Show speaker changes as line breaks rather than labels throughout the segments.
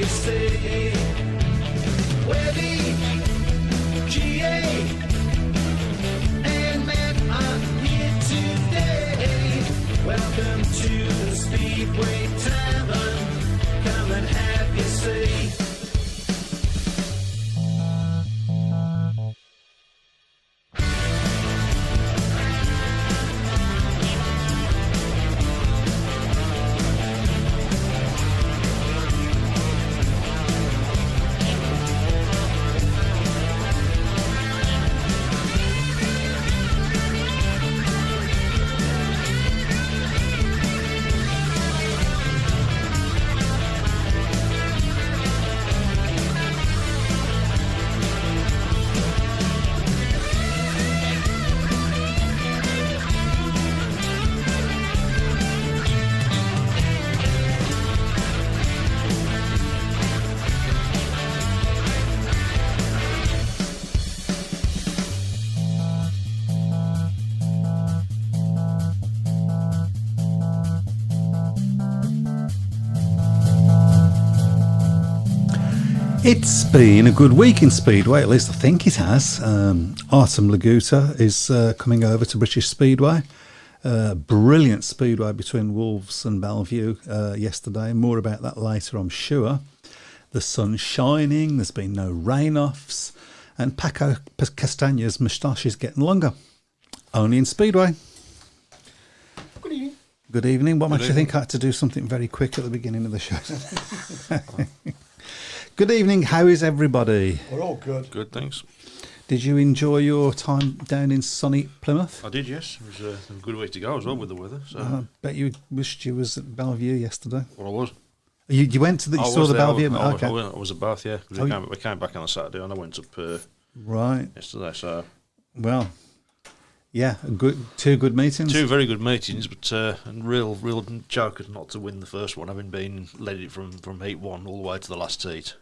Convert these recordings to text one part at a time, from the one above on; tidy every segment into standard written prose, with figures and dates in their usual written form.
you say. Webby, GA, and Matt are here today. Welcome to the Speedway Tavern. Come and have your say.
It's been a good week in Speedway, at least I think it has. Artem Laguta is coming over to British Speedway. Brilliant Speedway between Wolves and Bellevue yesterday. More about that later, I'm sure. The sun's shining, there's been no rain-offs, and Paco Castagna's moustache is getting longer. Only in Speedway.
Good evening.
Good evening. What makes you think I had to do something very quick at the beginning of the show? Good evening. How is everybody?
We're all good.
Good, thanks.
Did you enjoy your time down in sunny Plymouth?
I did, yes. It was a good week to go as well with the weather. So.
I bet you wished you was at Bellevue yesterday.
Well, I was.
You went to the, you saw the Bellevue?
I was at Bath, yeah. We came back on a Saturday and I went up
right
yesterday. So,
well, yeah, two good meetings.
Two very good meetings, but and real jokers not to win the first one, having been led it from heat one all the way to the last heat.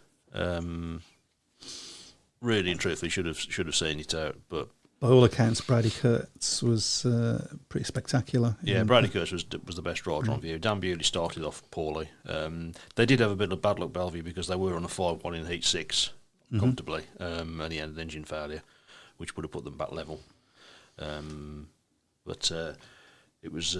Really and truthfully should have seen it out, but
by all accounts, Brady Kurtz was pretty spectacular.
Yeah, Brady Kurtz was the best rider on view. Dan Bewley started off poorly. They did have a bit of bad luck, Bellevue, because they were on a 5-1 in heat 6 comfortably, and he had an engine failure, which would have put them back level. But it was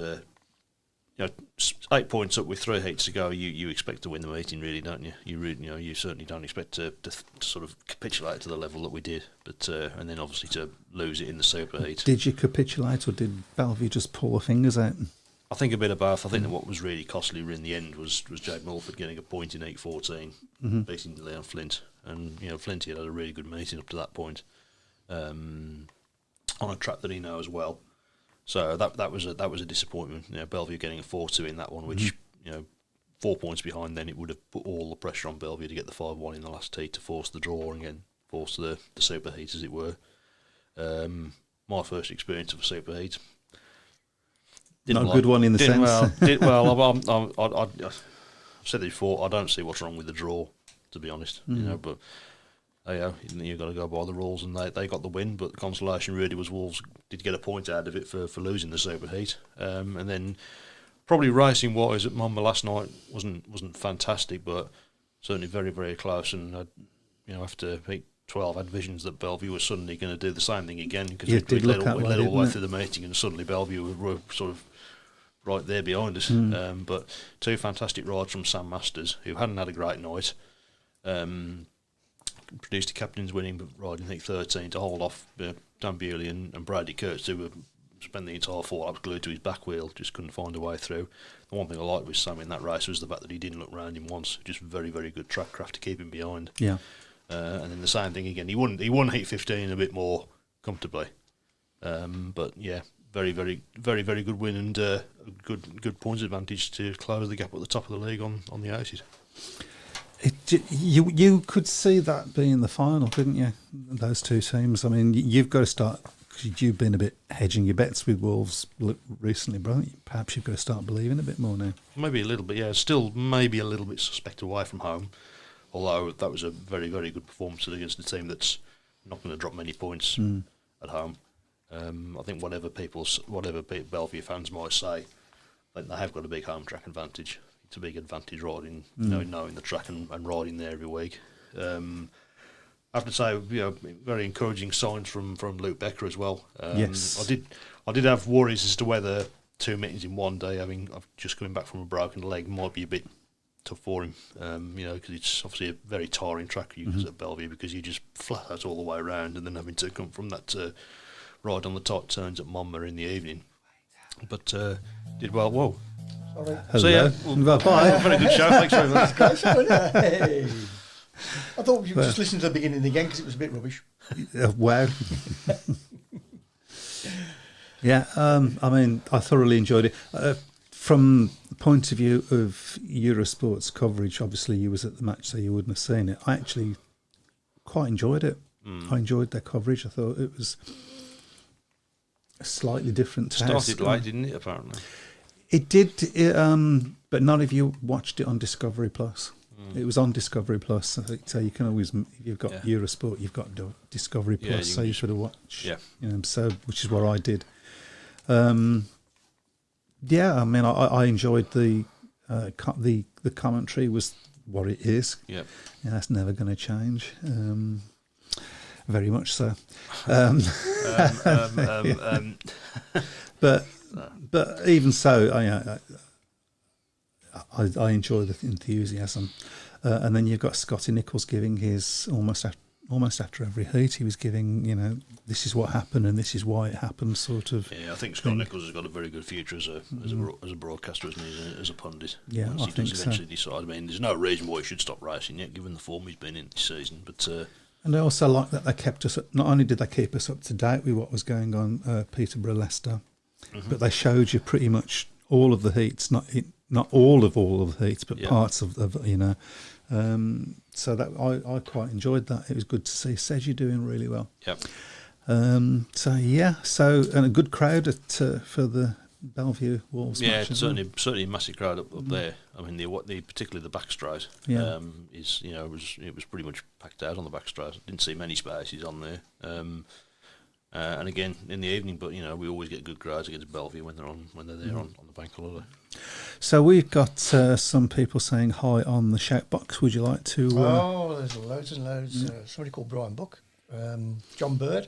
8 points up with 3 heats to go. You expect to win the meeting, really, don't you? You certainly don't expect to sort of capitulate to the level that we did, but and then obviously to lose it in the super heat.
Did you capitulate, or did Bellevue just pull their fingers out?
I think a bit of both. I think that what was really costly in the end was Jake Mulford getting a point in heat 14, beating Leon Flint, and Flint had a really good meeting up to that point, on a track that he knows well. So that was a disappointment. Bellevue getting a 4-2 in that one, which 4 points behind, then it would have put all the pressure on Bellevue to get the 5-1 in the last heat to force the draw and again force the super heat, as it were. My first experience of a super heat.
Not a good one in the sense.
I've said it before. I don't see what's wrong with the draw, to be honest. But you've got to go by the rules, and they got the win. But the consolation really was Wolves did get a point out of it for losing the super heat, and then probably racing wise at Monmouth last night wasn't fantastic, but certainly very, very close. And after heat 12, I had visions that Bellevue was suddenly going to do the same thing again, because we led all the way through the meeting, and suddenly Bellevue were sort of right there behind us. But two fantastic rides from Sam Masters, who hadn't had a great night. Produced a captain's winning ride in heat 13 to hold off Dan Bewley and Brady Kurtz, who were spent the entire 4 laps glued to his back wheel, just couldn't find a way through. The one thing I liked with Sam in that race was the fact that he didn't look round him once. Just very, very good track craft to keep him behind.
Yeah.
And then the same thing again. He won heat 15 a bit more comfortably. But yeah, very, very, very, very good win, and a good points advantage to close the gap at the top of the league on the 80s.
You could see that being the final, couldn't you? Those two teams. I mean, you've got to start, because you've been a bit hedging your bets with Wolves recently, bro. Perhaps you've got to start believing a bit more now.
Maybe a little bit, yeah. Still maybe a little bit suspect away from home, although that was a very, very good performance against a team that's not going to drop many points at home. I think whatever Bellevue fans might say, I think they have got a big home track advantage. to big advantage riding, knowing the track and riding there every week. I have to say, very encouraging signs from Luke Becker as well.
Yes.
I did have worries as to whether 2 meetings in one day, I've just coming back from a broken leg, might be a bit tough for him. Because it's obviously a very tiring track at Bellevue, because you just flat out all the way around, and then having to come from that ride on the tight turns at Monmouth in the evening. But did well. Whoa.
Sorry.
So yeah,
Bye.
very good show. Thanks very much.
Great show, isn't it? Hey. I thought you would just listen to the beginning again because it was a bit rubbish.
Wow. Yeah, I thoroughly enjoyed it. From the point of view of Eurosport's coverage, obviously you was at the match, so you wouldn't have seen it. I actually quite enjoyed it. I enjoyed their coverage. I thought it was a slightly different task.
Started late, didn't it, apparently?
It did, but none of you watched it on Discovery Plus. It was on Discovery Plus, so you can always, if you've got Eurosport, you've got Discovery Plus, so you should have watched.
Yeah.
So which is what I did. I enjoyed the commentary was what it is.
Yeah.
And that's never going to change. Very much so. But even so, I enjoy the enthusiasm, and then you've got Scotty Nichols giving his almost after every heat. He was giving, this is what happened and this is why it happened, sort of.
Yeah, I think Scott Nichols has got a very good future as a broadcaster, isn't he, as a pundit.
Yeah,
once
I
he
think
does eventually decide. I mean, there's no reason why he should stop racing yet, given the form he's been in this season. But
and I also like that they kept us. Not only did they keep us up to date with what was going on Peterborough, Leicester, but they showed you pretty much all of the heats, not all of the heats, but parts of so that I quite enjoyed that. It was good to see Seji doing really well.
Yep.
And a good crowd for the Bellevue Wolves.
Yeah,
match
certainly a massive crowd up there. I mean, particularly the backstraight. It was pretty much packed out on the backstraight. Didn't see many spaces on there. And again in the evening, but we always get good crowds against Bellevue when they're there on the bank holiday.
So we've got some people saying hi on the shout box. Would you like to?
There's loads and loads. Somebody called Brian Buck, John Bird,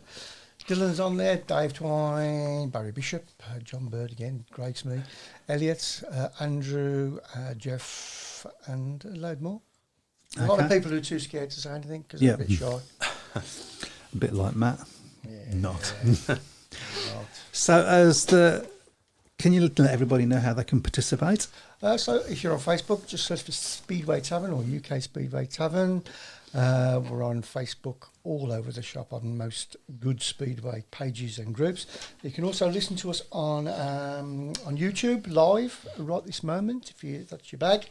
Dylan's on there, Dave Twine, Barry Bishop, John Bird again, Craig Smee, Elliot, Andrew, Jeff, and a load more. A lot of people who are too scared to say anything because they're a bit shy.
A bit like Matt.
Yeah,
Not.
Not.
So can you let everybody know how they can participate?
So if you're on Facebook, just search for Speedway Tavern or UK Speedway Tavern. We're on Facebook all over the shop on most good Speedway pages and groups. You can also listen to us on YouTube live right this moment if that's your bag.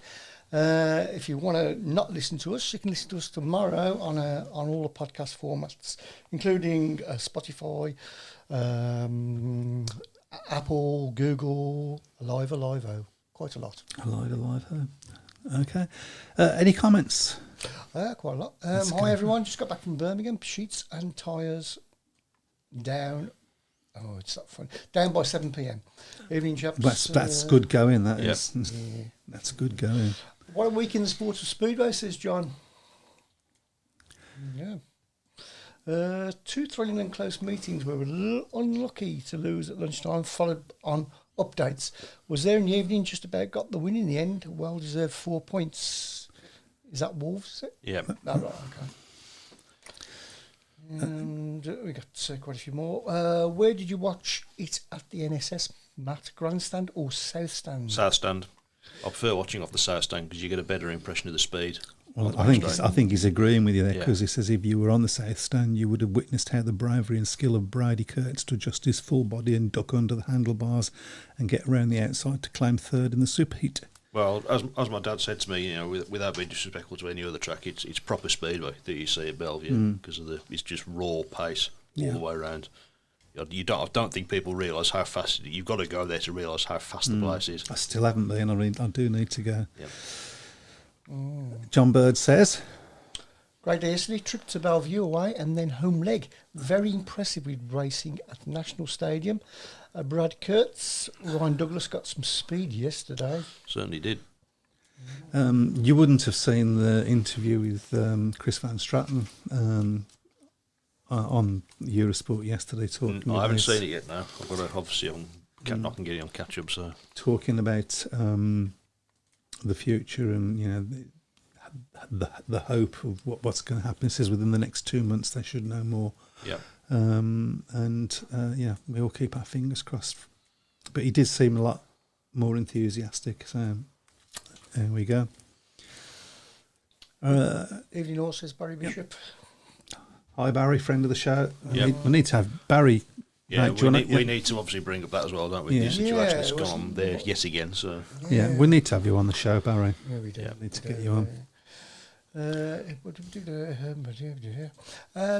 If you want to not listen to us, you can listen to us tomorrow on all the podcast formats, including Spotify, Apple, Google, Alive, quite a lot.
Alive. Okay. Any comments?
Quite a lot. Hi everyone, just got back from Birmingham. Sheets and tyres down. Oh, it's not fun. Down by 7 p.m. Evening, chaps.
That's good going. That
yeah.
is. Yeah. That's good going.
What a week in the sports of Speedway, says John. Yeah. 2 thrilling and close meetings we were a little unlucky to lose at lunchtime, followed on updates. Was there in the evening, just about got the win in the end. Well deserved 4 points. Is that Wolves? Is it?
Yeah.
Oh, right, okay. And we got quite a few more. Where did you watch it at the NSS, Matt? Grandstand or South Stand?
South Stand. I prefer watching off the South Stand because you get a better impression of the speed.
Well, I think he's agreeing with you there because he says if you were on the South Stand, you would have witnessed how the bravery and skill of Brady Kurtz to adjust his full body and duck under the handlebars and get around the outside to claim third in the superheat.
Well, as my dad said to me, without being disrespectful to any other track, it's proper speedway that you see at Bellevue because it's just raw pace all the way around. I don't think people realise how fast. You've got to go there to realise how fast the place is.
I still haven't been. I do need to go.
Yep.
John Bird says,
great day yesterday, trip to Bellevue away and then home leg. Very impressive with racing at National Stadium. Brad Kurtz, Ryan Douglas got some speed yesterday.
Certainly did.
You wouldn't have seen the interview with Chris Van Straten on Eurosport yesterday talking.
I haven't
about,
seen it yet. No, I've got to obviously I can get it on catch up. So
talking about the future and the hope of what's going to happen. He says within the next 2 months they should know more.
yeah,
We all keep our fingers crossed. But he did seem a lot more enthusiastic. So there we go.
Evening all, says Barry Bishop.
Hi Barry, friend of the show.
Yep.
We need to have Barry.
yeah.
Right, do you
we
wanna-
need to obviously bring up that as well, don't we?
Yeah.
The situation
Yeah,
that's
it
gone
was-
on there yet again. So
Yeah, we need to have you on the show, Barry.
Yeah, we do.
Yeah.
Need to get you on.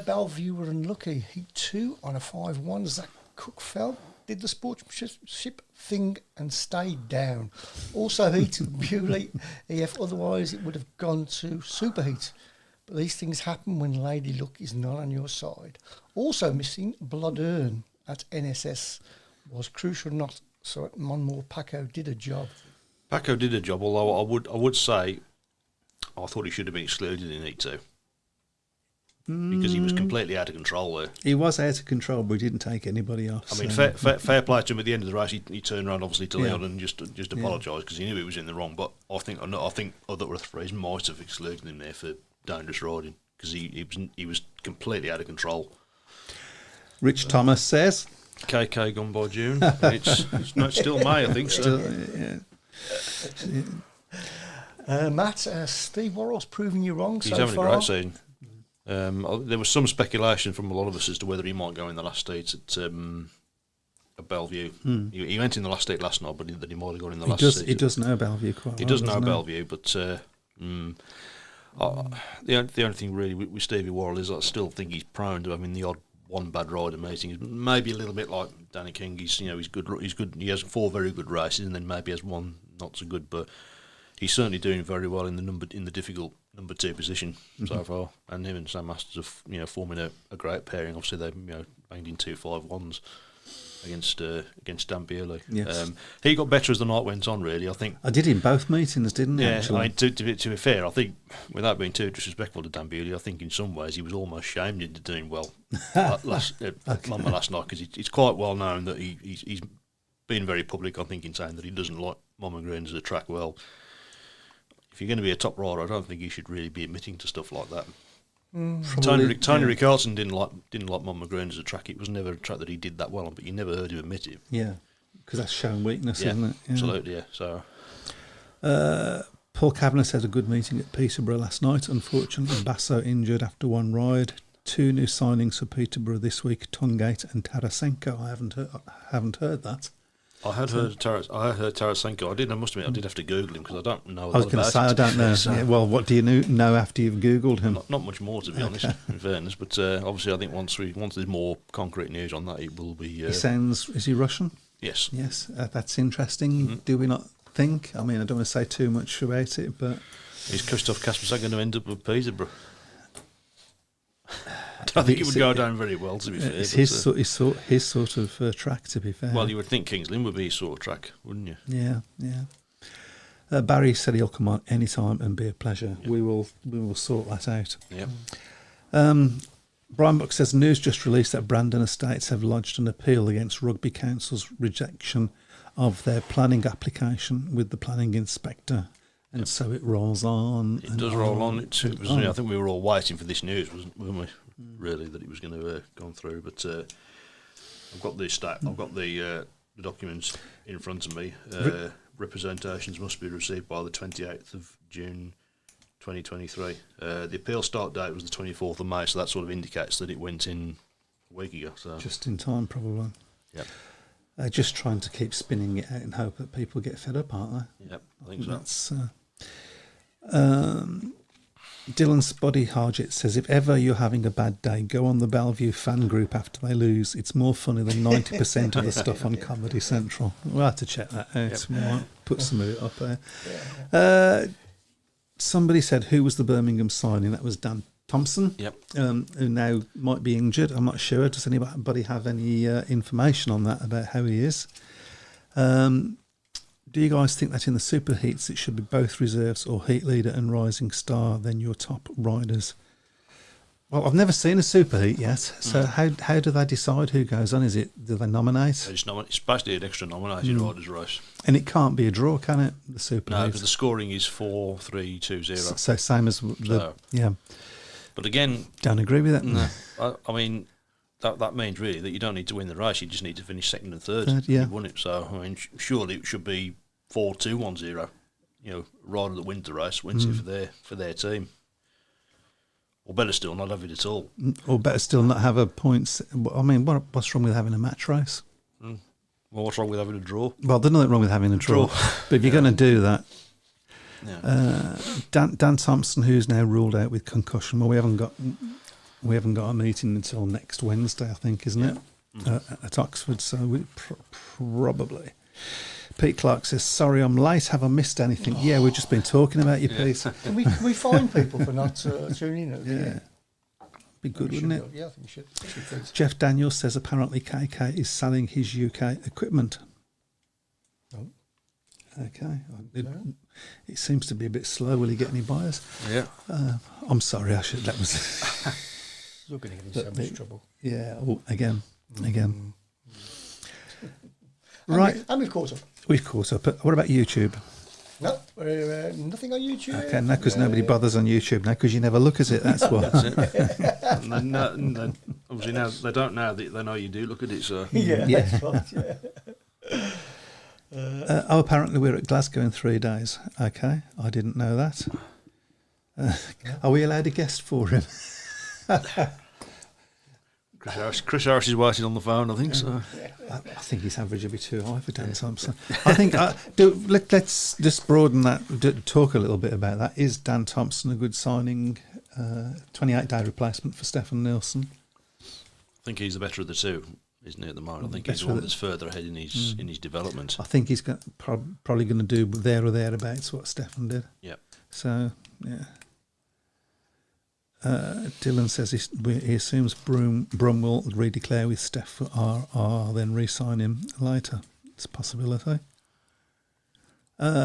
Bellevue were unlucky. Heat 2 on a 5-1. Zach Cook fell, did the sportsmanship thing and stayed down. Also Heat Bewley EF, otherwise it would have gone to Superheat. But these things happen when Lady Luck is not on your side. Also missing Bloodurn at NSS was crucial, not so Monmore Paco did a job.
Paco did a job, although I would say I thought he should have been excluded in Heat 2 because he was completely out of control there.
He was out of control, but he didn't take anybody off.
I mean,
so-
fair play to him. At the end of the race, he turned around obviously to
Yeah.
Leon and just apologised because he knew he was in the wrong. But I think other referees might have excluded him there for dangerous riding because he was completely out of control.
Rich Thomas says.
KK gone by June. And it's still May, I think. So.
Matt, Steve Worrell's proving you wrong
He's
so
having
far.
a great season. There was some speculation from a lot of us as to whether he might go in the last stage at Bellevue. He went in the last stage last night, but that he might have gone in the last stage.
He does know Bellevue quite well.
He does know
doesn't he?
Bellevue, but the only thing really with Stevie Worrell is I still think he's prone to having the odd one bad rider meeting. Maybe a little bit like Danny King. He's good. He has 4 very good races, and then maybe has 1 not so good. But he's certainly doing very well in the difficult number 2 position so far. And him and Sam Masters are forming a great pairing. Obviously they banged in 2 5-1s against Dan Bewley.
Yes.
He got better as the night went on. Really, I think.
I did in both meetings, didn't he?
Yeah,
Actually?
I mean, to be fair, I think, without being too disrespectful to Dan Bewley, I think in some ways he was almost shamed into doing well last night because it's quite well known that he's been very public, I think, in saying that he doesn't like Mama Greens as a track. Well, if you're going to be a top rider, I don't think you should really be admitting to stuff like that. Tony Rickardsson didn't like Mama Greens as a track. It was never a track that he did that well on, but you never heard him admit it.
Yeah, because that's showing weakness, isn't it? Yeah.
Absolutely, yeah. So
Paul Kavanagh had a good meeting at Peterborough last night. Unfortunately, Basso injured after 1 ride. 2 new signings for Peterborough this week: Tungate and Tarasenko. I haven't heard that.
I had heard Tarasenko. I must admit, I did have to Google him because I don't know.
I was going to say I don't know.
So
Yeah, well, what do you know after you've Googled him?
not much more, to be honest. In fairness, but obviously, I think once there's more concrete news on that, it will be.
He sounds. Is he Russian?
Yes.
Yes, that's interesting. Do we not think? I mean, I don't want to say too much about it, but
Is Christoph Kaspersak going to end up with Peterborough? I don't think it would go down very well, to be fair.
it's
but,
his sort of track. To be fair,
well, you would think Kings Lynn would be his sort of track, wouldn't you?
yeah. Barry said he'll come on any time and be a pleasure.
Yeah.
We will sort that out.
Yeah.
Brian Buck says news just released that Brandon Estates have lodged an appeal against Rugby Council's rejection of their planning application with the planning inspector, and so it rolls on.
It does roll on. It was, I think we were all waiting for this news, weren't we? Really, that it was going to go through. But I've got the documents in front of me. Representations must be received by the 28th of June 2023. The appeal start date was the 24th of May, so that sort of indicates that it went in a week ago. So
Just in time, probably.
Yep.
Just trying to keep spinning it out and hope that people get fed up, aren't they?
Yep, I think so.
That's. Dylan Spotty Hargett says, if ever you're having a bad day, go on the Bellevue fan group after they lose. It's more funny than 90% of the stuff on Comedy Central. We'll have to check that out.
Yep.
We might put some of it up there. Somebody said, who was the Birmingham signing? That was Dan Thompson,
Yep.
who now might be injured. I'm not sure. Does anybody have any information on that, about how he is? Do you guys think that in the super heats it should be both reserves or heat leader and rising star, then your top riders? Well, I've never seen a super heat yet, so how do they decide who goes on? Do they nominate?
It's basically an extra nominated riders race.
And it can't be a draw, can it? The super
No,
heat.
because the scoring is 4, 3, 2, 0.
So same as yeah.
But again,
Don't agree with that.
no, I mean, that means really that you don't need to win the race. You just need to finish second and third.
Third, yeah.
You've won it. So I mean, surely it should be 4, 2, 1, 0. You know, rider that wins the race wins it for their team. Or better still, not have it at all.
Or better still, not have a points. I mean, what's wrong with having a match race?
Well, what's wrong with having a draw?
Well, there's nothing wrong with having a draw. But if you're going to do that,
Yeah.
Dan Thompson, who's now ruled out with concussion. Well, we haven't got a meeting until next Wednesday, I think, isn't it? At Oxford, so we probably. Pete Clark says, "Sorry, I'm late. Have I missed anything?" Yeah, we've just been talking about you, Pete.
Can we find people for not tuning in?
Yeah, be good, wouldn't it?
Yeah, I think we should.
Jeff Daniels says apparently KK is selling his UK equipment.
Oh.
Okay, it seems to be a bit slow. Will he get any buyers?
Yeah.
I'm sorry, I should. That was.
You're going to get in so much trouble.
Yeah. Oh, again. Right.
And we've caught up.
We've caught up. What about YouTube?
No, nothing on YouTube.
Okay, no, because nobody bothers on YouTube now because you never look at it. That's why.
And then, obviously now they don't now. They know you do look at it. So
Yeah,
Yeah.
that's right, yeah.
Apparently we're at Glasgow in 3 days. Okay, I didn't know that. Are we allowed a guest for him?
Chris Harris is waiting on the phone. I think so.
I think his average would be too high for Dan Thompson. I think let's just broaden that. Talk a little bit about that. Is Dan Thompson a good signing? 28-day replacement for Stefan Nielsen.
I think he's the better of the two, isn't he? At the moment, I think he's
Better
the one
of
that's further ahead in his development.
I think he's probably going to do there or thereabouts what Stefan did.
Yeah.
So yeah. Dylan says he assumes Brum will redeclare with Steph for RR, then re-sign him later. It's a possibility.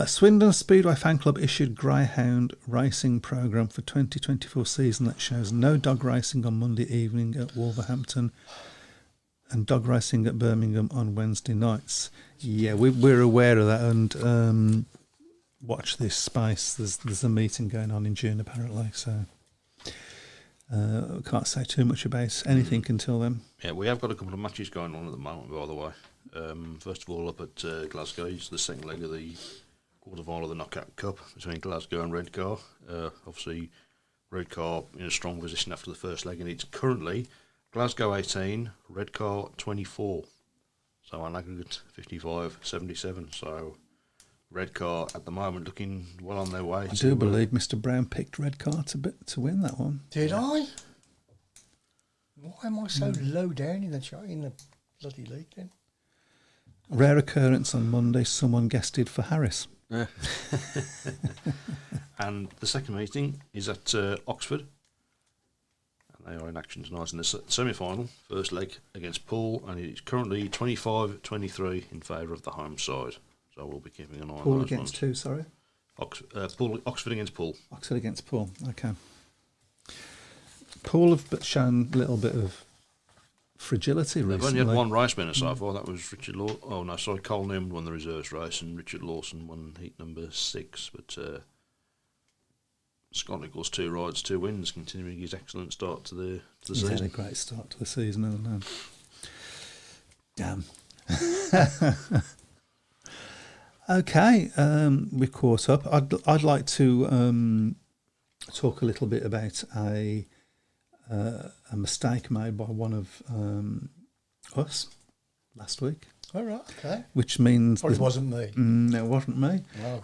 Swindon Speedway Fan Club issued Greyhound racing programme for 2024 season that shows no dog racing on Monday evening at Wolverhampton and dog racing at Birmingham on Wednesday nights. Yeah, we're aware of that, and watch this space. There's a meeting going on in June apparently, so can't say too much about anything until then.
Yeah, we have got a couple of matches going on at the moment, by the way. First of all, up at Glasgow, it's the second leg of the quarter-final of the Knockout Cup between Glasgow and Redcar. Obviously, Redcar in a strong position after the first leg, and it's currently Glasgow 18, Redcar 24. So on aggregate 55-77. So Redcar at the moment looking well on their way.
I do believe Mr. Brown picked Redcar to win that one.
Did I? Why am I so low down in the bloody league then?
Rare occurrence on Monday, someone guested for Harris.
Yeah. And the second meeting is at Oxford. And they are in action tonight in the semi-final, first leg against Poole, and it's currently 25-23 in favour of the home side. So we'll be keeping an eye on
Poole
those
against
ones.
who, sorry?
Oxford against Poole.
Oxford against Poole, okay. Poole have shown a little bit of fragility
They've
recently.
only had one race winner so far. That was Richard Law. Oh no, sorry, Cole Newman won the reserves race, and Richard Lawson won heat number 6. But Scott Nichols 2 rides, 2 wins, continuing his excellent start to the
He's
season.
had a great start to the season, hasn't he? Damn. Okay, we caught up. I'd like to talk a little bit about a mistake made by one of us last week,
All right, okay.
which means
Or it wasn't me.
No, it wasn't me.
Oh,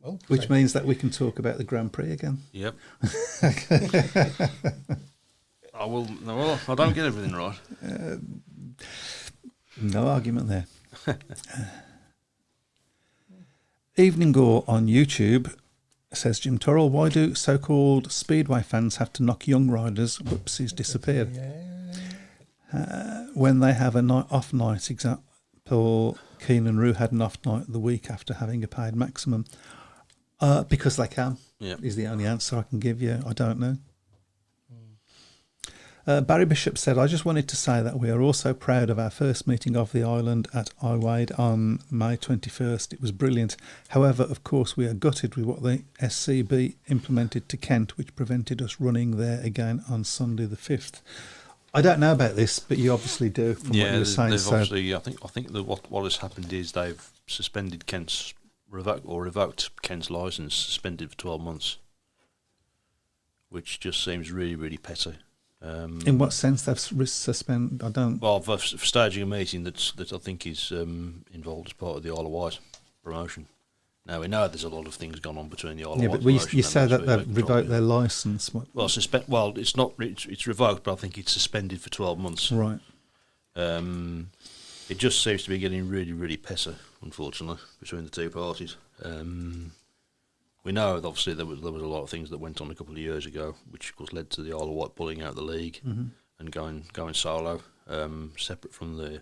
well,
Which
okay.
means that we can talk about the Grand Prix again.
Yep. I will. No, well, I don't get everything right.
No argument there. Evening Gore on YouTube says, Jim Turrell, why do so-called Speedway fans have to knock young riders, whoopsies, disappeared, when they have a off night? Example, Keenan Rue had an off night the week after having a paid maximum. Because they can,
Yeah.
is the only answer I can give you. I don't know. Barry Bishop said, I just wanted to say that we are also proud of our first meeting of the island at Iwade on May 21st. It was brilliant. However, of course, we are gutted with what the SCB implemented to Kent, which prevented us running there again on Sunday the 5th. I don't know about this, but you obviously do from what you were saying.
They've obviously, I think that what has happened is they've suspended Kent's revoked Kent's licence, suspended for 12 months, which just seems really, really petty.
In what sense they've suspended? I don't.
Well, for staging a meeting that I think is involved as part of the Isle of Wight promotion. Now we know there's a lot of things gone on between the Isle of Wight.
But
promotion
you
and
say
the
that they've
Speedway
revoked their
Control.
licence.
Well, it's not. It's revoked, but I think it's suspended for 12 months.
Right.
It just seems to be getting really, really pesser, unfortunately, between the two parties. We know that obviously there was a lot of things that went on a couple of years ago, which of course led to the Isle of Wight pulling out of the league and going solo, separate from the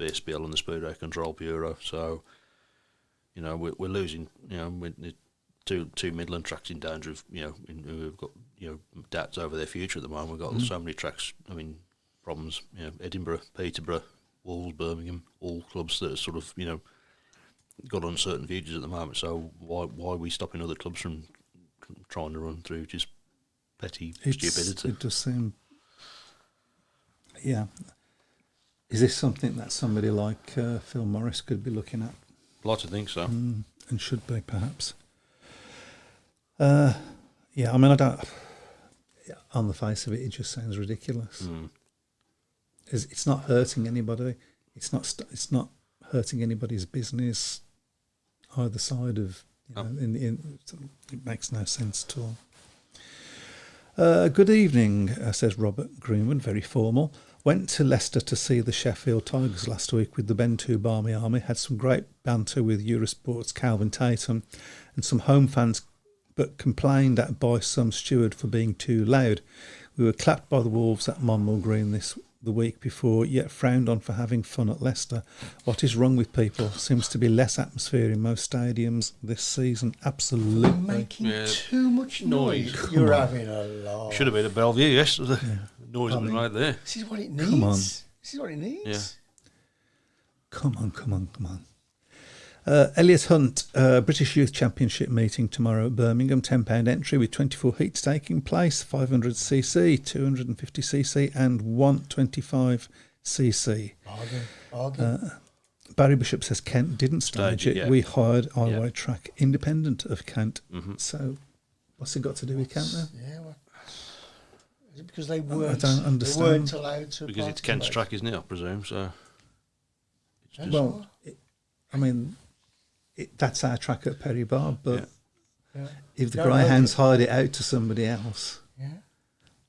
BSBL and the Speedway Control Bureau. So, we're losing. With two Midland tracks in danger of we've got doubts over their future at the moment. We've got so many tracks. I mean, problems. Edinburgh, Peterborough, Wolves, Birmingham, all clubs that are sort of got uncertain futures at the moment. So why are we stopping other clubs from trying to run through just petty stupidity?
It does seem. Yeah. Is this something that somebody like Phil Morris could be looking at?
I'd like to think so.
And should be, perhaps. Yeah, I mean, I don't. On the face of it, it just sounds ridiculous. It's not hurting anybody. It's not hurting anybody's business. Either side of it makes no sense at all. Good evening, says Robert Greenwood, very formal. Went to Leicester to see the Sheffield Tigers last week with the Bentu Barmy Army. Had some great banter with Eurosport's Calvin Tatum and some home fans, but complained at by some steward for being too loud. We were clapped by the Wolves at Monmouth Green the week before, yet frowned on for having fun at Leicester. What is wrong with people? Seems to be less atmosphere in most stadiums this season. Absolutely.
Making too much noise.
Come
You're
on.
having a laugh.
Should have been at Bellevue yesterday. Noise was right there.
This is what it needs.
Come on.
This is what it needs.
Yeah.
Come on. Elliot Hunt, British Youth Championship meeting tomorrow at Birmingham. £10 entry with 24 heats taking place, 500cc, 250cc and 125cc.
Bargain.
Barry Bishop says Kent didn't stage it.
Yeah.
We hired Iway
Yeah.
Track independent of Kent. So what's it got to do with Kent then?
Yeah, well, is it because they weren't?
don't understand.
They weren't allowed to.
Because it's Kent's track, isn't it, I presume? So it's just,
Well, that's our track at Perry Bar, but
Yeah.
if the
No,
Greyhounds hired it out to somebody else,
Yeah.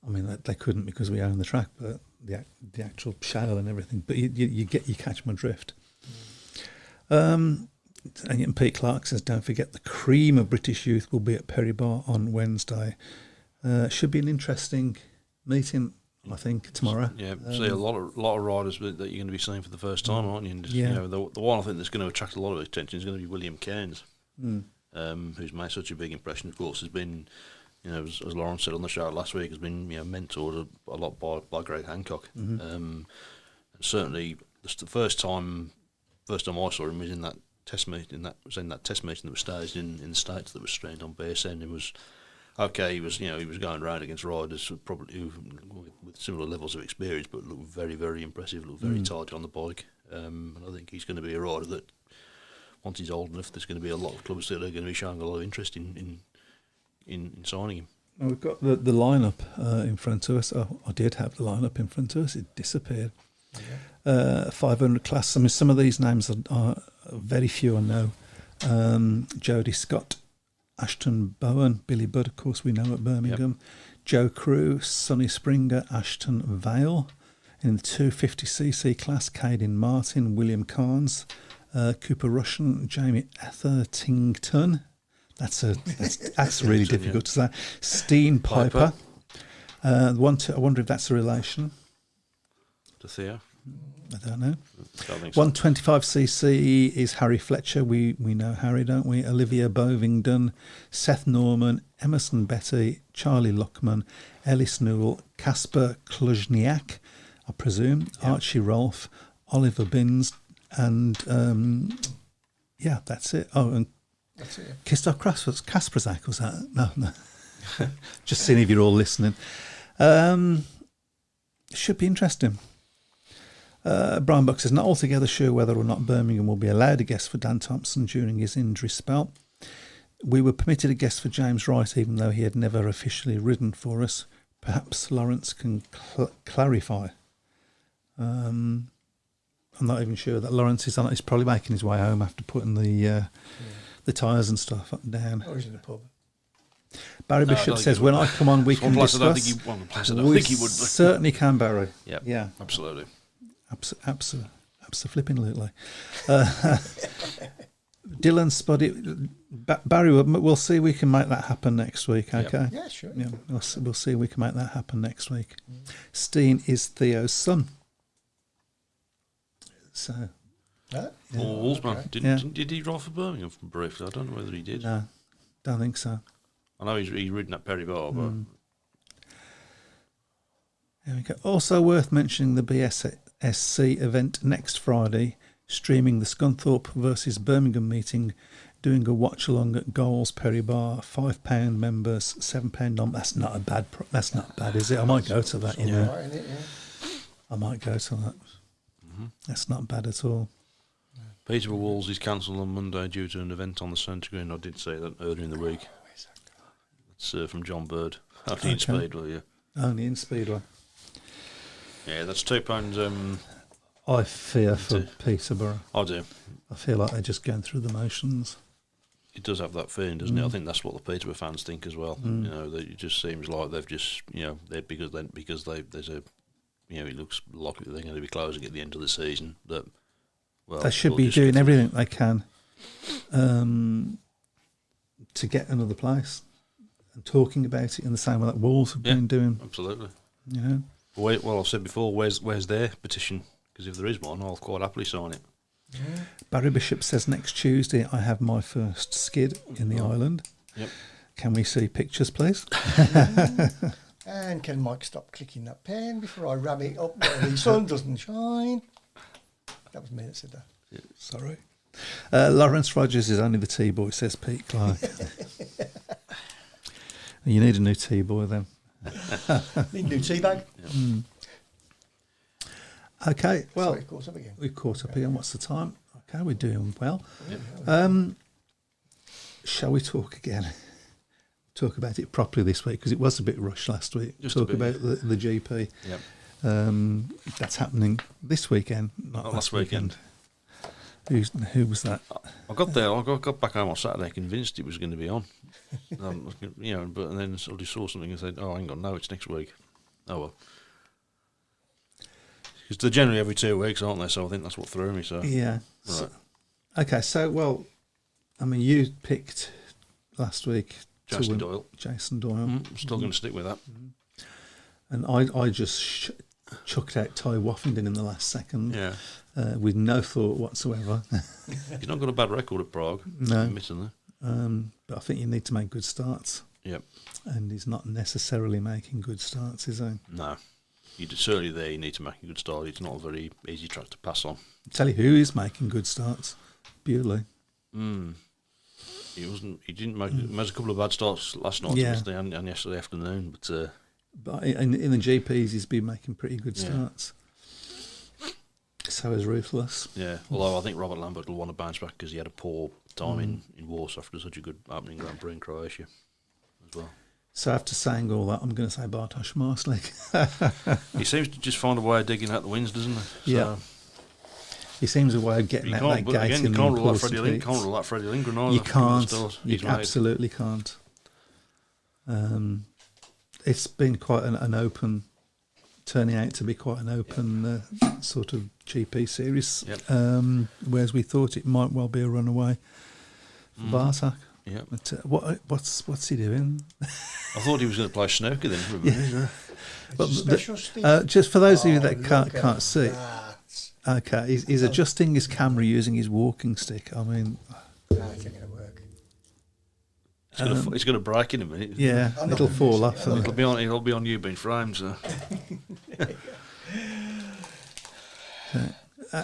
I mean, they couldn't because we own the track, but the actual shale and everything. But you catch my drift. And Pete Clark says, don't forget the cream of British youth will be at Perry Bar on Wednesday. Should be an interesting meeting, I think, tomorrow.
Yeah, see a lot of riders that you're going to be seeing for the first time, aren't you? And just, the one I think that's going to attract a lot of attention is going to be William Cairns, who's made such a big impression. Of course, has been, as Lawrence said on the show last week, has been mentored a lot by Greg Hancock. And certainly, the first time I saw him was in that test meeting. That was staged in the States that was streamed on BSN. It was. Okay, he was going around against riders probably with similar levels of experience, but looked very, very impressive. Looked very tidy on the bike, and I think he's going to be a rider that once he's old enough, there's going to be a lot of clubs that are going to be showing a lot of interest in signing him.
Well, we've got the lineup in front of us. Oh, I did have the lineup in front of us. It disappeared. 500 class. I mean, some of these names are very few I know. Jodie Scott, Ashton Bowen, Billy Budd, of course, we know at Birmingham. Joe Crew, Sonny Springer, Ashton Vale. In the 250cc class, Caden Martin, William Carnes, Cooper Russian, Jamie Athertington. That's really difficult to say. Steen Piper. I wonder if that's a relation.
To Theo.
I don't know.
I think so.
125cc is Harry Fletcher. We know Harry, don't we? Olivia Bovingdon, Seth Norman, Emerson Betty, Charlie Luckman, Ellis Newell, Casper Kluzniak, I presume, Archie Rolfe, Oliver Binns, and that's it. Oh, and
That's it.
Christoph Kasperzak, was that? No. Just seeing if you're all listening. Should be interesting. Brian Buck says, not altogether sure whether or not Birmingham will be allowed a guest for Dan Thompson during his injury spell. We were permitted a guest for James Wright, even though he had never officially ridden for us. Perhaps Lawrence can clarify. I'm not even sure that Lawrence is on. He's probably making his way home after putting the tyres and stuff up and down.
Or is it a pub?
Barry Bishop says, when I come on, we can discuss.
I don't think he would.
Certainly can, Barry.
Yep.
Yeah.
Absolutely.
Absolutely. Dylan Spuddy, Barry, we'll see if we can make that happen next week, okay?
Yeah, sure.
Yeah, we'll see if we can make that happen next week. Steen is Theo's son. So,
Huh?
Wolfsman.
Okay.
Did he drive for Birmingham briefly? I don't know whether he did.
no, don't think so.
I know he's ridden at Perry Bar, but
There we go. Also worth mentioning the BSSC event next Friday, streaming the Scunthorpe versus Birmingham meeting, doing a watch along at Goals Perry Bar, £5 members, £7 non. That's not bad, is it? I might go to that. You know,
Right, innit, yeah.
I might go to that. That's not bad at all.
Peterborough Wolves is cancelled on Monday due to an event on the centre green. I did say that earlier in the week. It's from John Bird. Only in Speedway, yeah.
Only in Speedway.
Yeah, that's £2.
I fear for Peterborough.
I do.
I feel like they're just going through the motions.
It does have that feeling, doesn't it? I think that's what the Peterborough fans think as well. You know, it just seems like they've just, they're because there's a, it looks likely they're going to be closing at the end of the season. That
They should be doing everything they can to get another place and talking about it in the same way that Wolves have been doing.
Absolutely.
You know.
Well, I've said before, where's their petition? Because if there is one, I'll quite happily sign it.
Barry Bishop says next Tuesday I have my first skid in the island.
Yep.
Can we see pictures, please?
And can Mike stop clicking that pen before I ram it up where the sun doesn't shine? That was me that said that.
Sorry. Lawrence Rogers is only the T-boy, says Pete Clark. You need a new T-boy then.
Need a new tea bag.
Okay, well,
Sorry, of course, up again.
we've caught up again. What's the time? Okay, we're doing well. Shall we talk again? Talk about it properly this week, because it was a bit rushed last week.
Just
Talk
a bit,
about the GP.
Yep.
That's happening this weekend, not last weekend. Who was that?
I got there. I got back home on Saturday, convinced it was going to be on. But and then sort of saw something and said, "Oh, hang on, no, it's next week." Oh well, because they're generally every 2 weeks, aren't they? So I think that's what threw me. So
Yeah.
right.
Okay, so, well, I mean, you picked last week
Jason Doyle.
Jason Doyle.
I'm still going to stick with that.
And I just chucked out Ty Woffington in the last second.
Yeah,
With no thought whatsoever.
he's not got a bad record at Prague.
No.
Admittedly.
But I think you need to make good starts.
Yep.
And he's not necessarily making good starts, is he?
No, certainly there. You need to make a good start. It's not a very easy track to pass on.
I'll tell you who is making good starts. Bewley.
He wasn't. He didn't make. He made a couple of bad starts last night,
Yeah.
and yesterday afternoon.
But in the GPs, he's been making pretty good starts. So is Ruthless.
Yeah, although I think Robert Lambert will want to bounce back because he had a poor time in Warsaw after such a good opening Grand Prix in Croatia as well.
So after saying all that, I'm going to say Bartosz Marslik.
He seems to just find a way of digging out the wins, doesn't he?
Yeah. He seems a way of getting out that gate
again,
in
you
the
can't rule out
important
Freddie
heats.
Can't rule out Freddie Lindgren either.
You
given the
can't.
start
You
he's made.
absolutely can't. It's been quite an open, turning out to be quite an open sort of GP series.
Yep.
Whereas we thought it might well be a runaway for Bartak.
Yeah.
But what's he doing?
I thought he was going to play snooker then for a minute.
But
Special Steve.
just for those of you that
Look
can't
at
see,
that.
Okay, he's adjusting his camera using his walking stick. I mean,
No, it's not going to work.
It's going to break in a minute.
yeah,
I'm not
it'll
gonna
fall
use
off.
it.
and-
It'll be on you being framed. So.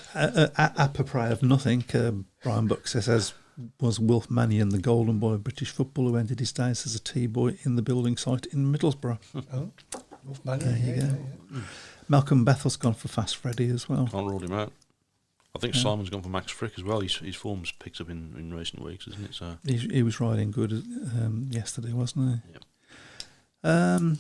Apropos of nothing, Brian Buck says, was Wilf Mannion the golden boy of British football who ended his days as a tea-boy in the building site in Middlesbrough?
Oh, Wolf Mannion,
There you
yeah,
go.
yeah.
Malcolm Bethel's gone for Fast Freddy as well.
Can't rule him out. I think Simon's gone for Max Frick as well. His form's picked up in recent weeks, isn't it? So
He was riding good yesterday, wasn't he?
Yep.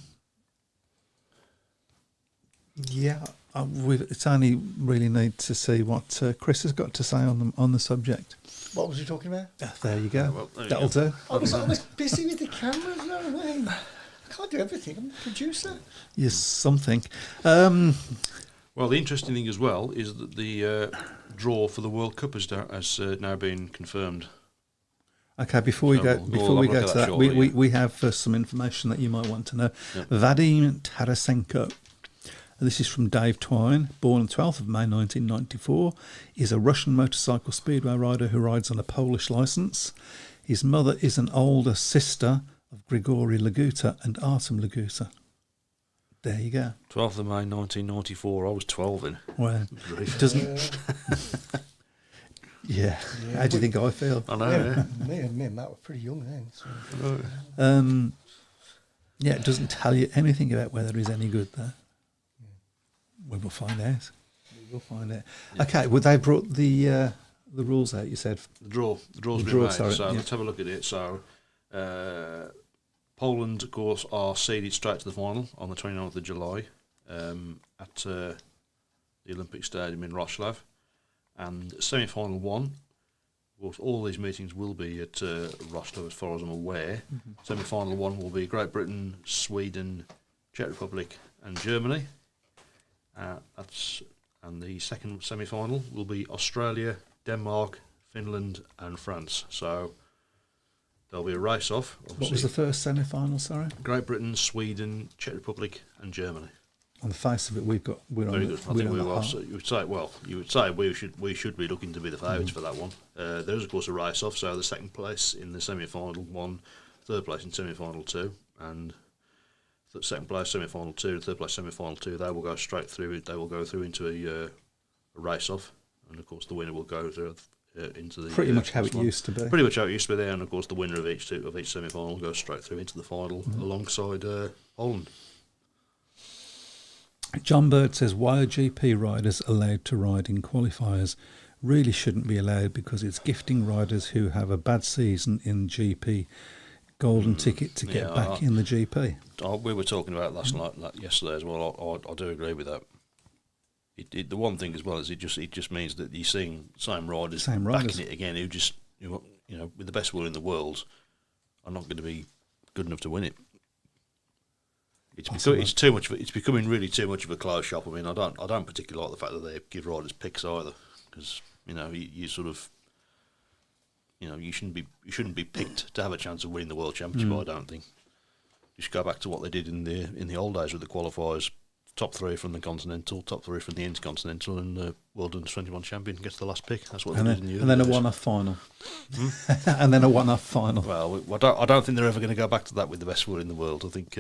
Yeah, it's only really need to see what Chris has got to say on the subject.
What was he talking about?
There you go.
well, there you
That'll do.
I was busy with the cameras, you know what I mean? I can't do everything. I'm a producer.
Yes, something.
well, the interesting thing as well is that the draw for the World Cup has now been confirmed.
Okay, before we
So
go,
we'll
before
have
we
a look
go
at
to
that
that,
shortly,
we have some information that you might want to know.
Yep.
Vadim Tarasenko, this is from Dave Twine, born on 12th of May 1994, is a Russian motorcycle speedway rider who rides on a Polish licence. His mother is an older sister of Grigory Laguta and Artem Laguta. There you go.
12th of May 1994. I was 12 in.
Well, it doesn't. Yeah. How do you think I feel?
I know. Yeah.
Me and Matt were pretty young then. So.
Yeah, it doesn't tell you anything about whether he's any good there. We will find out. We will find out. Okay, well, they brought the rules out, you said.
The draw's
The
been
draw,
made.
sorry,
So
yeah.
let's have a look at it. So Poland, of course, are seeded straight to the final on the 29th of July at the Olympic Stadium in Wrocław. And semi-final one, of course, all these meetings will be at Wrocław as far as I'm aware.
Mm-hmm.
Semi-final one will be Great Britain, Sweden, Czech Republic and Germany. And the second semi-final will be Australia, Denmark, Finland and France. So there'll be a race-off.
What was the first semi-final, sorry?
Great Britain, Sweden, Czech Republic and Germany.
On the face of it, we're
Very
on
good. I
we're
think
on
we
the
will.
heart.
So you would say we should be looking to be the favourites for that one. There is of course a race off. So the second place in the semi-final one, third place in semi-final two, and second place semi-final two, third place semi-final two. They will go straight through. They will go through into a race off, and of course the winner will go through into the
Pretty much how
this
it
one.
used to be.
Pretty much how it used to be there, and of course the winner of each semi-final goes straight through into the final alongside Poland.
John Bird says, why are GP riders allowed to ride in qualifiers? Really shouldn't be allowed because it's gifting riders who have a bad season in GP golden ticket to get back in the GP.
We were talking about yesterday as well. I do agree with that. The one thing as well is it just means that you're seeing same riders back in it again who with the best will in the world are not going to be good enough to win it. It's too much. It's becoming really too much of a closed shop. I mean, I don't particularly like the fact that they give riders picks either, because you sort of you shouldn't be picked to have a chance of winning the world championship. I don't think. Just go back to what they did in the old days with the qualifiers: top three from the continental, top three from the intercontinental, and the world under 21 champion gets the last pick. That's what they did in the early
and then a
days.
one-off final. And then a one-off final.
Well, I don't think they're ever going to go back to that with the best will in the world. I think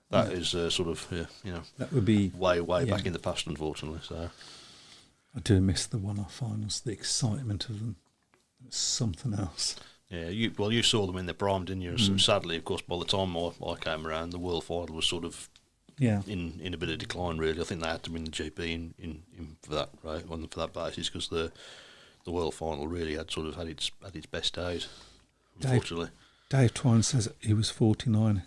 that is sort of
that would be
way back in the past, unfortunately. So
I do miss the one-off finals, the excitement of them. It's something else.
yeah, you saw them in their prime, didn't you? So sadly, of course, by the time I came around, the world final was sort of in a bit of decline. Really, I think they had to win the GP in for that for that basis, because the world final really had its best days. Unfortunately,
Dave Twine says he was 49.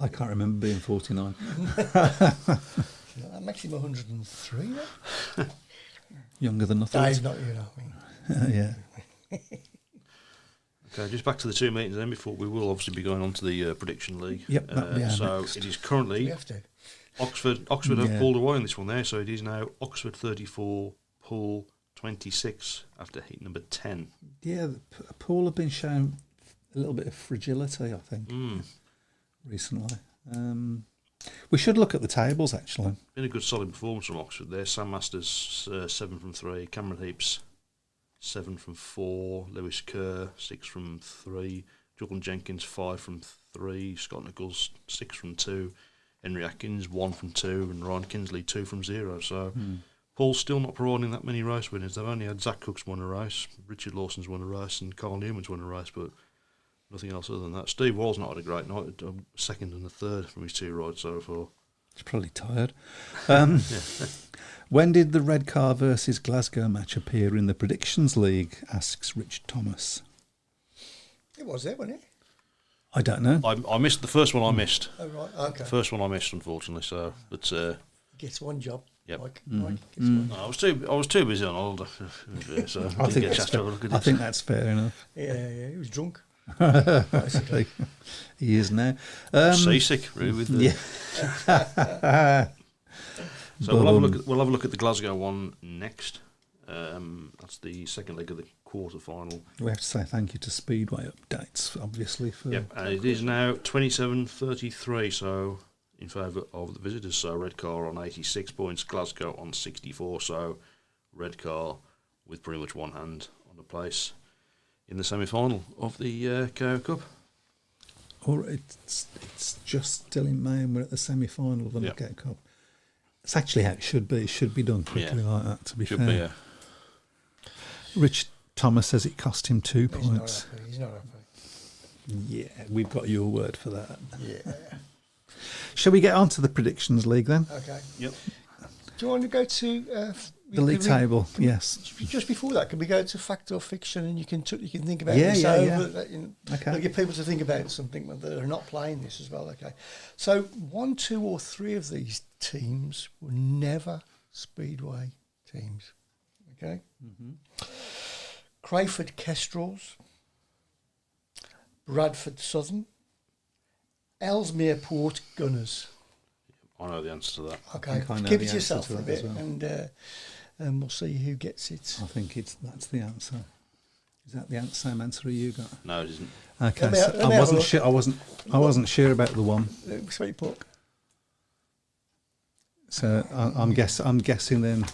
I can't remember being 49.
That makes him 103 then?
Younger than I thought.
Dave's not you, I mean.
Yeah.
okay, just back to the two meetings then. Before we will obviously be going on to the prediction league.
Yep, that'll be our
so
next.
it is
We
currently
have to.
Oxford have
Yeah.
pulled away in this one there, so it is now Oxford 34, Poole 26 after heat number 10.
Yeah, Paul have been showing a little bit of fragility, I think,
Mm.
recently. We should look at the tables, actually.
Been a good solid performance from Oxford there. Sam Masters 7 from 3, Cameron Heaps 7 from 4, Lewis Kerr 6 from 3, Julian Jenkins 5 from 3, Scott Nichols 6 from 2, Henry Atkins 1 from 2, and Ryan Kinsley 2 from 0. So Paul's still not providing that many race winners. They've only had Zach Cook's won a race, Richard Lawson's won a race, and Carl Newman's won a race, but nothing else other than that. Steve Wall's not had a great night, second and a third from his 2 rides so far.
He's probably tired. When did the Red Car versus Glasgow match appear in the Predictions League, asks Rich Thomas.
It was there, wasn't it?
I don't know.
I missed the first one. I missed
Oh, right. Okay.
the first one. I missed, unfortunately. So, but
Gets one job.
Yep.
Mike gets one.
no, I was too busy on holiday, so
I
didn't
think,
get a chance to have a look at
I
it.
think that's fair enough.
Yeah, he was drunk.
He is now.
Seasick, really. With the, So we'll have a look at the Glasgow one next. That's the second leg of the quarter final.
We have to say thank you to Speedway Updates, obviously. For
Yep, and it is now 27-33, so in favour of the visitors. So Red Car on 86 points, Glasgow on 64. So Red Car with pretty much one hand on the place in the semi-final of the KO Cup.
Or it's just still in May, and we're at the semi-final of the Knockout Cup. It's actually how it should be. It should be done quickly like that, to be
Should
fair.
be, yeah.
Rich Thomas says it cost him 2 points.
He's not happy.
Yeah, we've got your word for that.
Yeah.
Shall we get on to the Predictions League then?
Okay.
Yep.
Do you want to go to
The league table, yes.
Just before that, can we go to fact or fiction, and you can think about
Yeah,
this
yeah,
over,
yeah. Okay.
It'll get people to think about something that are not playing this as well. Okay, so 1, 2, or 3 of these teams were never Speedway teams. Okay, Crayford Kestrels, Bradford Southern, Ellesmere Port Gunners.
I know the answer to that.
Okay,
think I know
keep
the
it to
answer
yourself
to
for a
that as
bit,
well.
and we'll see who gets it.
I think that's the answer. Is that the same answer you got?
No, it isn't.
Okay,
Let me
so
have
I
a
wasn't
look.
sure. I wasn't sure about the one.
Sweet Puck.
So I'm guessing then.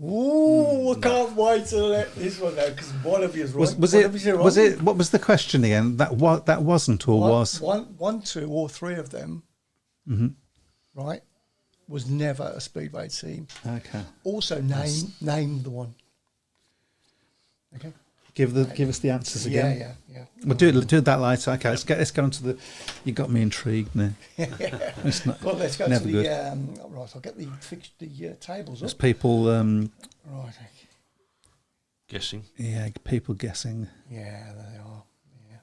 Ooh, I can't wait to let this one out because one of you is right.
Was
One of you's wrong.
it? What was the question again? That wasn't or was?
One, 2, or 3 of them, right, was never a Speedway team.
Okay.
Also, name the one. Okay.
Give us the answers again.
Yeah.
We'll do that later. Okay, let's go on to the. You got me intrigued now. It's not,
Well, let's go
never
to
good.
the right. I'll get the tables
There's
up.
people.
Right.
Guessing.
Yeah, people guessing.
Yeah, there they are. Yeah.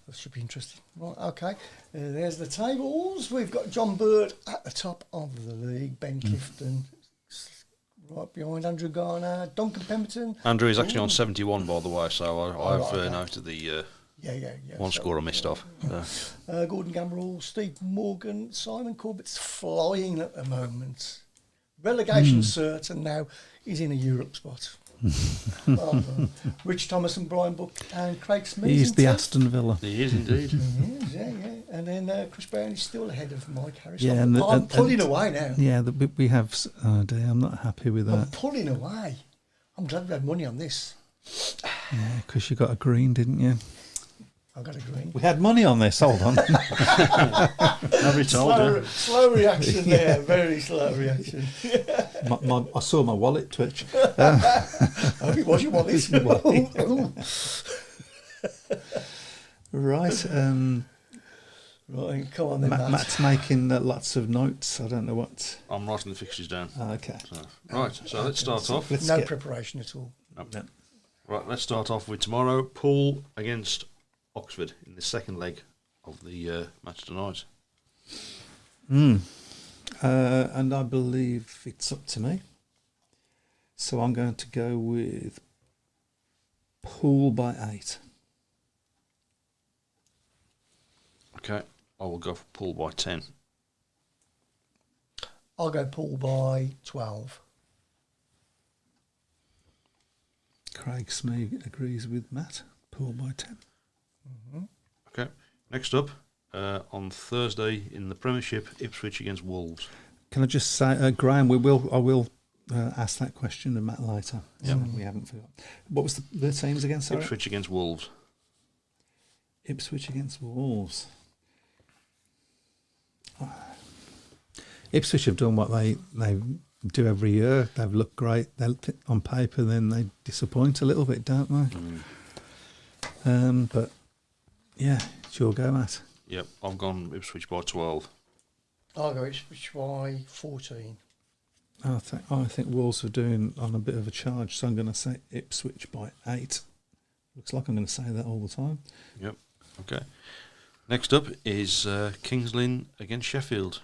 That should be interesting. Right, okay. There's the tables. We've got John Bird at the top of the league, Ben Clifton right behind Andrew Garner, Duncan Pemberton.
Andrew is actually on 71, by the way, so I've
okay.
noted the
Yeah.
one score I missed off. So.
Gordon Gambrell, Steve Morgan, Simon Corbett's flying at the moment. Relegation cert, and now he's in a Europe spot. Well done. Rich Thomas and Brian Book and Craig Smith.
He's the Aston Villa.
He is indeed.
Yeah. And then Chris Brown is still ahead of Mike Harris.
Yeah,
I'm pulling away now.
Yeah, we have. Oh dear, I'm not happy with
I'm
that.
pulling away. I'm glad we had money on this.
Yeah, because you got a green, didn't you?
I got a green.
We had money on this. Hold on.
Nobody told you.
Slow reaction there. Very slow reaction.
I saw my wallet twitch.
I hope it was your wallet.
Right.
Right, come on then,
Matt's making lots of notes. I don't know what.
I'm writing the fixtures down.
Okay.
So, right, so let's start off.
No preparation at all.
No.
Right, let's start off with tomorrow. Poole against Oxford in the second leg of the match tonight.
And I believe it's up to me. So I'm going to go with Poole by 8.
Okay, I will go for Poole by 10.
I'll go Paul by 12.
Craig Smee agrees with Matt. Poole by 10.
Okay, next up, On Thursday in the Premiership, Ipswich against Wolves.
Can I just say, Graham, I will ask that question to Matt later.
Yep.
So we haven't forgot. What was the teams again? Sorry?
Ipswich against Wolves.
Ipswich against Wolves. Ipswich have done what they do every year. They've looked great. They on paper, then they disappoint a little bit, don't they? But yeah, it's your go, Matt.
Yep, I've gone Ipswich by 12.
I'll go Ipswich by 14.
I think Wolves are doing on a bit of a charge, so I'm going to say Ipswich by 8. Looks like I'm going to say that all the time.
Yep, okay. Next up is Kings Lynn against Sheffield.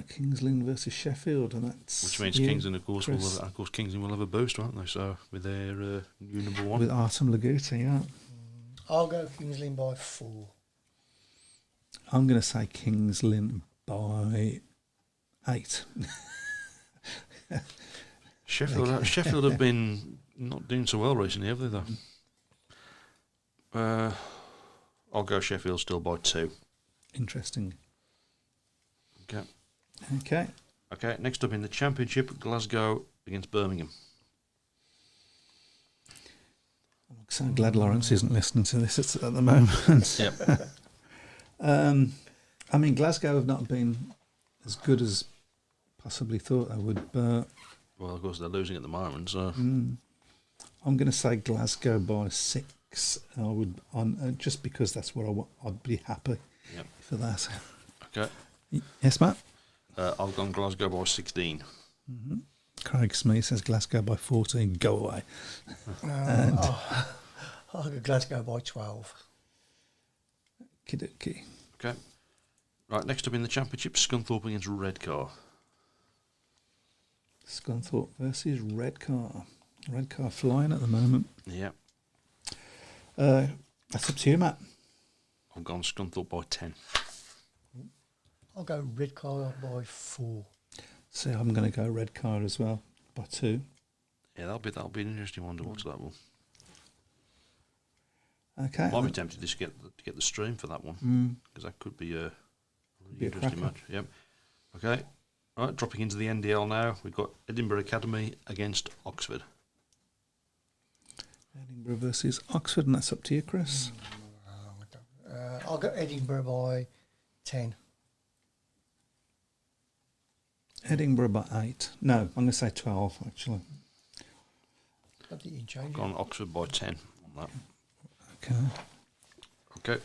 Kings Lynn versus Sheffield, and that's
Which means
you,
Kings Lynn, of course,
Chris.
Kings Lynn will have a boost, won't they? So with their new number one.
With Artem Laguta, yeah.
I'll go Kings Lynn by 4.
I'm going to say Kings Lynn by 8.
Sheffield have been not doing so well recently, have they, though? I'll go Sheffield still by 2.
Interesting.
Okay.
Okay.
Next up in the Championship, Glasgow against Birmingham.
I'm so glad Lawrence isn't listening to this at the moment.
Yep.
I mean, Glasgow have not been as good as possibly thought they would, but
Well, of course, they're losing at the moment, so...
I'm going to say Glasgow by 6. I would, just because that's what I'd be happy
Yep.
for that.
Okay.
Yes, Matt?
I've gone Glasgow by 16.
Craig Smith says Glasgow by 14. Go away.
I'll go Glasgow by 12.
Kidoki.
Okay. Right, next up in the Championship, Scunthorpe against Redcar.
Scunthorpe versus Redcar. Redcar flying at the moment.
Yeah.
That's up to you, Matt.
I've gone Scunthorpe by 10.
I'll go Redcar by 4.
So I'm going to go Redcar as well by 2.
Yeah, that'll be an interesting one to watch, that one.
Okay.
Might be tempted to get the stream for that one, because that could be a really
Be a
interesting
cracker.
match. Yep. Okay. Right, dropping into the NDL now, we've got Edinburgh Academy against Oxford.
Edinburgh versus Oxford, and that's up to you, Chris.
I'll go Edinburgh by 10.
Edinburgh by 8. No, I'm going to say 12, actually.
I think you can change it.
Gone Oxford by 10 on that.
Okay.
Okay.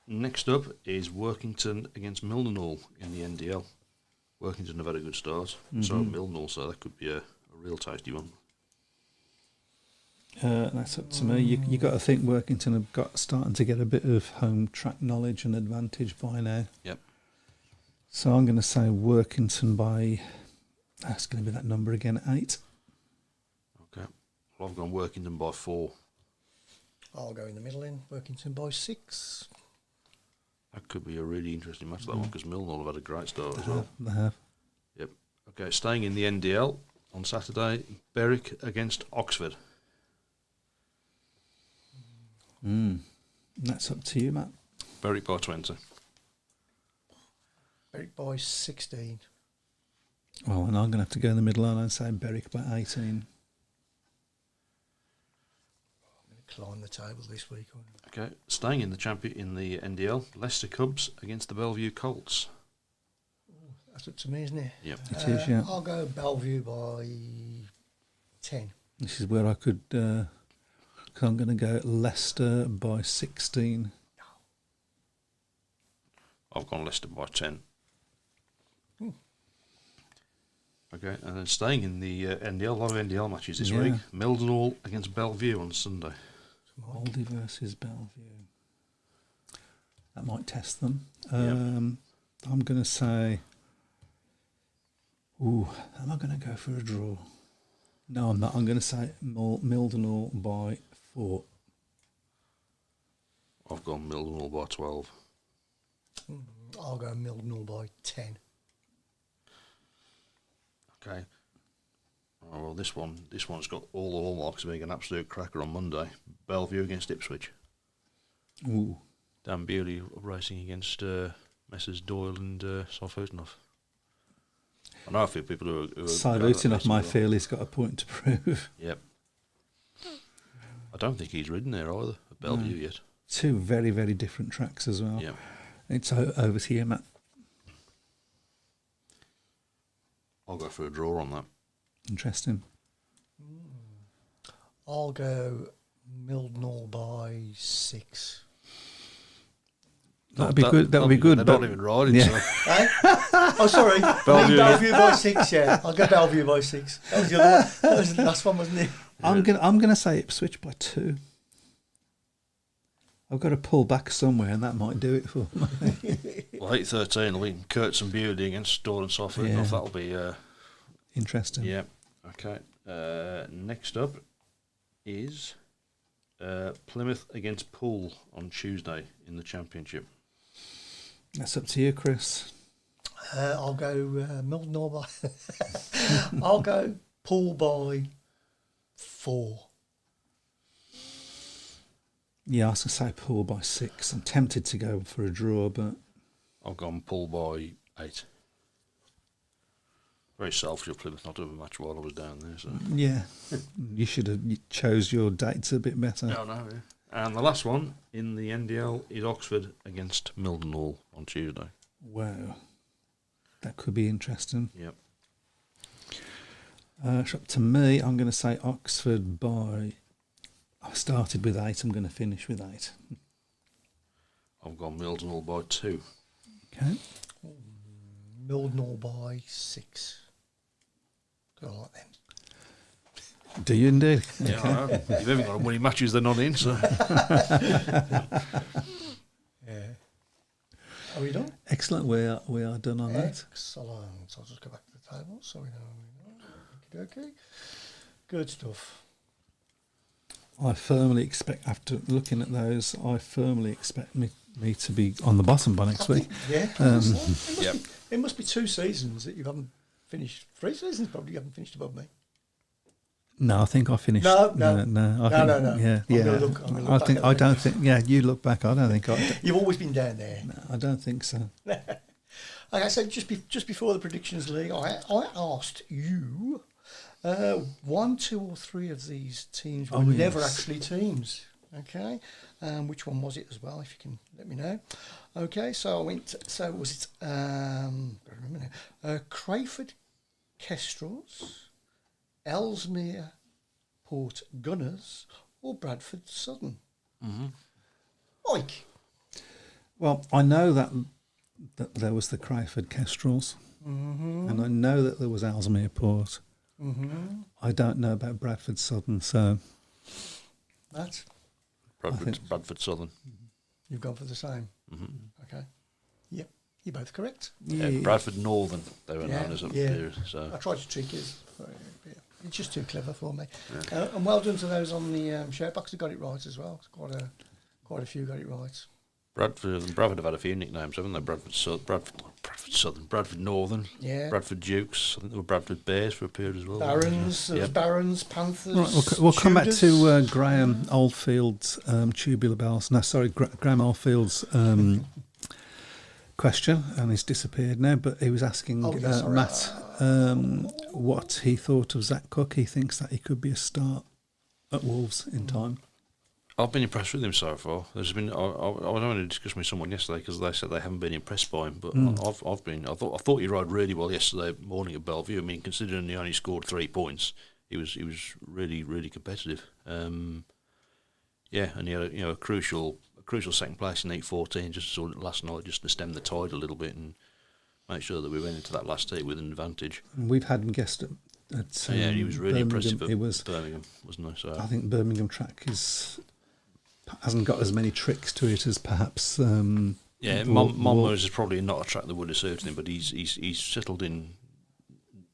Next up is Workington against Mildenhall in the NDL. Workington have had a good start, so Mildenhall, so that could be a real tasty one.
That's up to me. You got to think Workington have got starting to get a bit of home track knowledge and advantage by now.
Yep.
So I'm going to say Workington by, that's going to be that number again, 8.
Okay. Well, I've gone Workington by 4.
I'll go in the middle in Workington by 6.
That could be a really interesting match, that one, because Mildenhall have had a great start as well.
They have.
Yep. Okay, staying in the NDL on Saturday, Berwick against Oxford.
That's up to you, Matt.
Berwick by 20.
Berwick by 16.
Well, and I'm going to have to go in the middle and say Berwick by 18.
Climb the table this week.
Okay, staying in the NDL, Leicester Cubs against the Bellevue Colts.
That's up to me, isn't it?
Yep.
It is, yeah.
I'll go Bellevue by 10.
This is where I could, cause I'm going to go Leicester by 16.
I've gone Leicester by 10. Okay, and then staying in the NDL, a lot of NDL matches this week. Mildenhall against Bellevue on Sunday.
Aldi versus Bellevue. That might test them.
Yep.
I'm going to say, am I going to go for a draw? No, I'm not. I'm going to say Mildenhall by 4.
I've gone Mildenhall by 12.
I'll go Mildenhall by 10.
Okay. Oh, well, this one's got all the hallmarks of being an absolute cracker on Monday. Bellevue against Ipswich.
Ooh.
Dan Bewley racing against Messrs Doyle and Sarfutinov. I know a few people who are
Sarfutinov, I feel he's got a point to prove.
Yep. I don't think he's ridden there either at Bellevue yet.
Two very, very different tracks as well.
Yep.
It's over to you, Matt.
I'll go for a draw on that.
Interesting.
I'll go Mildenhall by 6.
That'd be good. That would be good.
They're
But
not even riding,
yeah.
so.
Eh? Oh, sorry. Bellevue by 6, yeah. I'll go Bellevue by 6. That was the other one. That was the last one, wasn't it?
I'm gonna say Ipswich by 2. I've got to pull back somewhere, and that might do it for me.
Well, 8:13 will be Kurtz and Bewley against Doyle and Sarfutinov.
Yeah.
That'll be
Interesting.
yeah. Okay. Next up is Plymouth against Poole on Tuesday in the Championship.
That's up to you, Chris.
I'll go Mildenhall by... I'll go Poole by 4.
Yeah, I was going to say Poole by 6. I'm tempted to go for a draw, but
I've gone Poole by 8. Very selfish of Plymouth not to have a match while I was down there. So.
yeah, you should have chose your dates a bit better.
No, yeah. And the last one in the NDL is Oxford against Mildenhall on Tuesday.
Wow, that could be interesting.
Yep.
It's up to me. I'm going to say Oxford by... I started with 8. I'm going to finish with 8.
I've gone Mildenhall by 2.
Okay.
Mildenhall by 6. Go on then.
Do you indeed?
Yeah, I know. You've even got winning matches they're not in, so.
Yeah. Are we done?
Excellent. We are done on that.
Excellent. So I'll just go back to the table so we know. Okay. Good stuff.
I firmly expect, after looking at those, me to be on the bottom by next week.
Yeah.
Yep.
It must be 2 seasons that you haven't finished. 3 seasons probably you haven't finished above me.
No, I think I finished.
No.
No.
No.
Yeah,
I'm
yeah.
gonna look
I
back
think.
at
I
it.
don't think. Yeah, you look back. I don't think.
You've always been down there.
No, I don't think so.
Like I said, just before the Predictions League, I asked you 1, 2, or 3 of these teams were never
yes.
actually teams. Okay, which one was it as well? If you can let me know. Okay, so I went. So was it Crayford Kestrels, Ellesmere Port Gunners, or Bradford Southern?
Mm-hmm.
Mike.
Well, I know that there was the Crayford Kestrels, and I know that there was Ellesmere Port. I don't know about Bradford Southern, so
Matt,
Bradford Southern.
you've gone for the same. Okay. Yep, you're both correct.
Yeah, Bradford Northern, they were known as up there.
I
So.
tried to trick you. It's just too clever for me. And well done to those on the show box who got it right as well. Quite a few got it right.
Bradford have had a few nicknames, haven't they? Bradford Southern, Bradford Northern,
Yeah.
Bradford Dukes. I think there were Bradford Bears for a period as well.
Barons,
Yeah.
Barons, Panthers.
right, we'll come back
Tudors.
to Graham Oldfield's tubular bells. No, sorry, Graham Oldfield's question, and he's disappeared now. But he was asking
sorry.
Matt what he thought of Zach Cook. He thinks that he could be a start at Wolves in time.
I've been impressed with him so far. There's been I was having a discussion with someone yesterday because they said they haven't been impressed by him, but I've been. I thought he rode really well yesterday morning at Bellevue. I mean, considering he only scored 3 points, he was really competitive. Yeah, and he had a crucial second place in 8:14 just sort of last night, just to stem the tide a little bit and make sure that we went into that last heat with an advantage.
And we've had him guessed at
Yeah, he was really
Birmingham.
impressive at Birmingham, wasn't he? So
I think Birmingham track hasn't got as many tricks to it as perhaps.
yeah, Monmouth is probably not a track that would have suited him, but he's settled in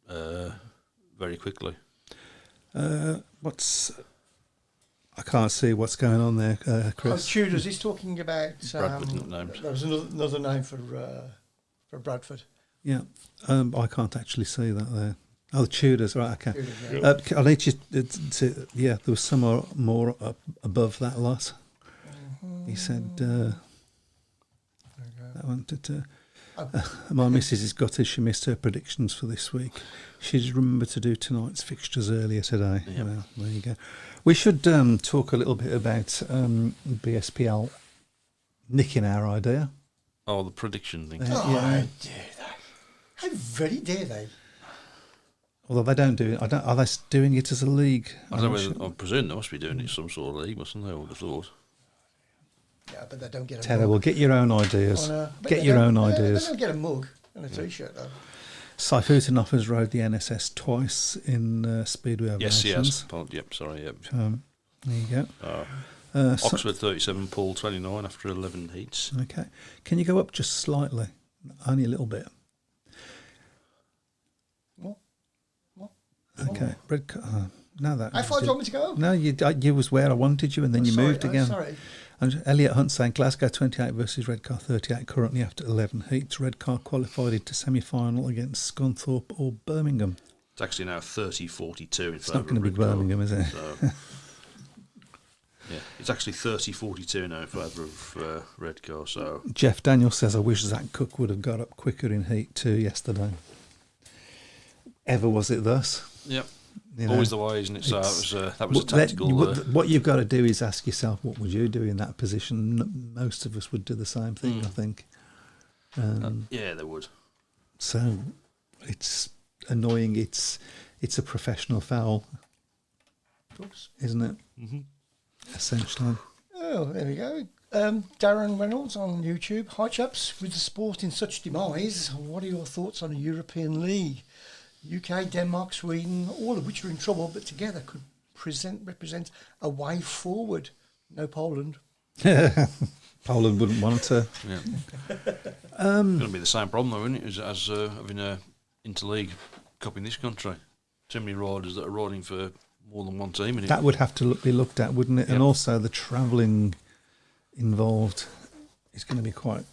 very quickly.
I can't see what's going on there, Chris.
Tudors. He's talking about.
Bradford names.
There was another name for Bradford.
Yeah, I can't actually see that there. Oh, the Tudors, right? Okay.
Tudors, yeah.
I need you to. Yeah, there was some more up above that lot. He said. wanted to. My missus is gutted she missed her predictions for this week. She's remembered to do tonight's fixtures earlier today.
Yep.
Well, there you go. We should talk a little bit about BSPL nicking our idea.
Oh, the prediction thing.
Oh,
Yeah.
how dare they? How very dare they?
Although they don't do it. Are they doing it as a league?
I don't know whether, I presume they must be doing it some sort of league, mustn't they? I would have thought.
Yeah, but they don't get a
Terrible.
mug.
Get your own ideas.
But
Get
they
your
don't-
own
They
ideas.
don't get a mug and a T-shirt, though.
Saifutin offers rode the NSS twice in Speedway
Yes, he
Ovations.
has. Yep, sorry, yep.
There you go. So-
Oxford 37, Paul 29 after 11 heats.
okay. Can you go up just slightly? Only a little bit.
What? What?
Okay. Red car. No, that.
How far do you want me to go?
No, you was where I wanted you, and then you
Sorry,
moved again.
Sorry.
And Elliot Hunt saying Glasgow 28 versus Red Car 38 currently after 11 heats. Red Car qualified into semi-final against Scunthorpe or Birmingham.
It's actually now 30-42 in
It's not
favour
going to
of
be
Red Car.
Birmingham, is it?
So, yeah, it's actually 30-42 now in favour of Red Car. So
Jeff Daniel says, I wish Zach Cook would have got up quicker in Heat 2 yesterday. Ever was it thus?
yep,
You know,
always the way, isn't it? So that was a
What-
tactical.
what you've got to do is ask yourself, what would you do in that position? Most of us would do the same thing, I think.
yeah, they would.
So it's annoying. It's a professional foul, isn't it? Mm-hmm. Essentially.
Oh, there we go. Darren Reynolds on YouTube. Hi, chaps. With the sport in such demise, what are your thoughts on a European League? UK, Denmark, Sweden, all of which are in trouble, but together could represent a way forward. No Poland.
Poland wouldn't want to.
Yeah. It's going to be the same problem, though, isn't it? As having a interleague cup in this country. Too many riders that are riding for more than one team in it.
That would have to be looked at, wouldn't it? And
Yep.
also the travelling involved is going to be quite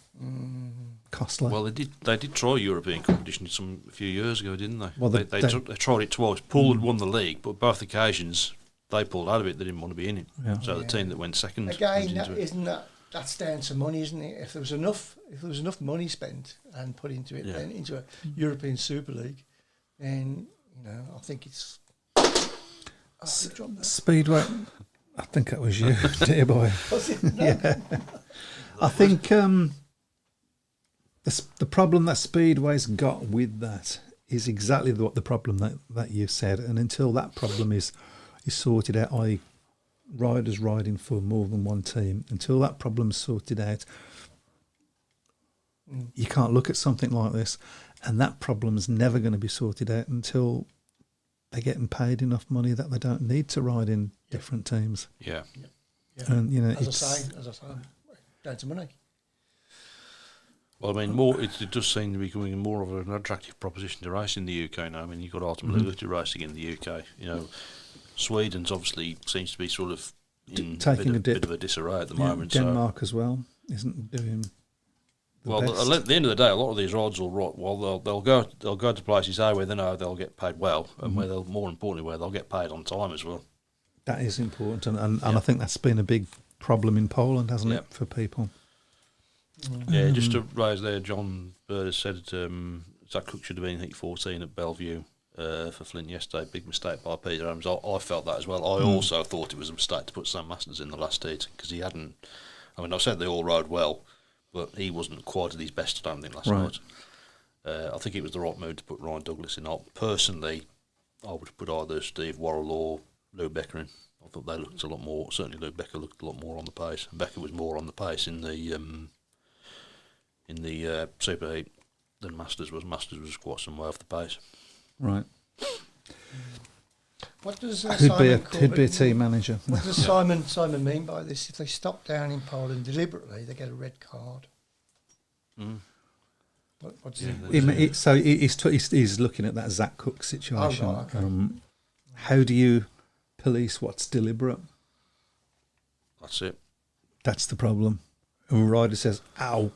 costly.
Well, they did try European competition a few years ago, didn't they?
Well,
they
they-
tried it twice. Poole had won the league, but both occasions they pulled out of it. They didn't want to be in it.
Yeah.
So the team that went second
Again,
went into it.
isn't that's down to money, isn't it? If there was enough money spent and put into it,
Yeah.
then into a European Super League, then I think it's. Oh, dropped that.
Speedway, I think that was you, dear boy.
Was it? No.
Yeah. I think the problem that Speedway's got with that is exactly what the problem that you said. And until that problem is sorted out, i.e. riders riding for more than one team, until that problem's sorted out, you can't look at something like this. And that problem's never going to be sorted out until they're getting paid enough money that they don't need to ride in different teams.
Yeah.
Yeah.
And,
As
it's...
I say, down to money.
Well, I mean, it does seem to be becoming more of an attractive proposition to race in the UK now. I mean, you've got ultimately to racing in the UK. Sweden's obviously seems to be sort of in
taking a dip.
bit of a disarray at the
Yeah,
moment.
Denmark as well isn't doing the
Well,
best.
at the end of the day, a lot of these rides will rot. Well, they'll go to places where they know they'll get paid well, and where more importantly, where they'll get paid on time as well.
That is important, and I think that's been a big problem in Poland, hasn't it, for people?
Yeah, just to raise there, John Bird has said Zach Cook should have been Heat 14 at Bellevue for Flint yesterday. Big mistake by Peter Adams. I felt that as well. I also thought it was a mistake to put Sam Masters in the last heat because he hadn't. I mean, I said they all rode well, but he wasn't quite at his best, I don't think, last night. I think it was the right move to put Ryan Douglas in. Personally, I would have put either Steve Worrell or Lou Becker in. I thought they looked a lot more. Certainly, Lou Becker looked a lot more on the pace, and Becker was more on the pace in the Super Heat than Masters was. Masters was quite some way off the pace.
Right.
What does
Who'd be a team manager?
What does Simon mean by this? If they stop down in Poland deliberately, they get a red card. What's
So he's looking at that Zach Cook situation.
Oh, right, okay.
How do you police what's deliberate?
That's it.
That's the problem. A rider says, "Ow!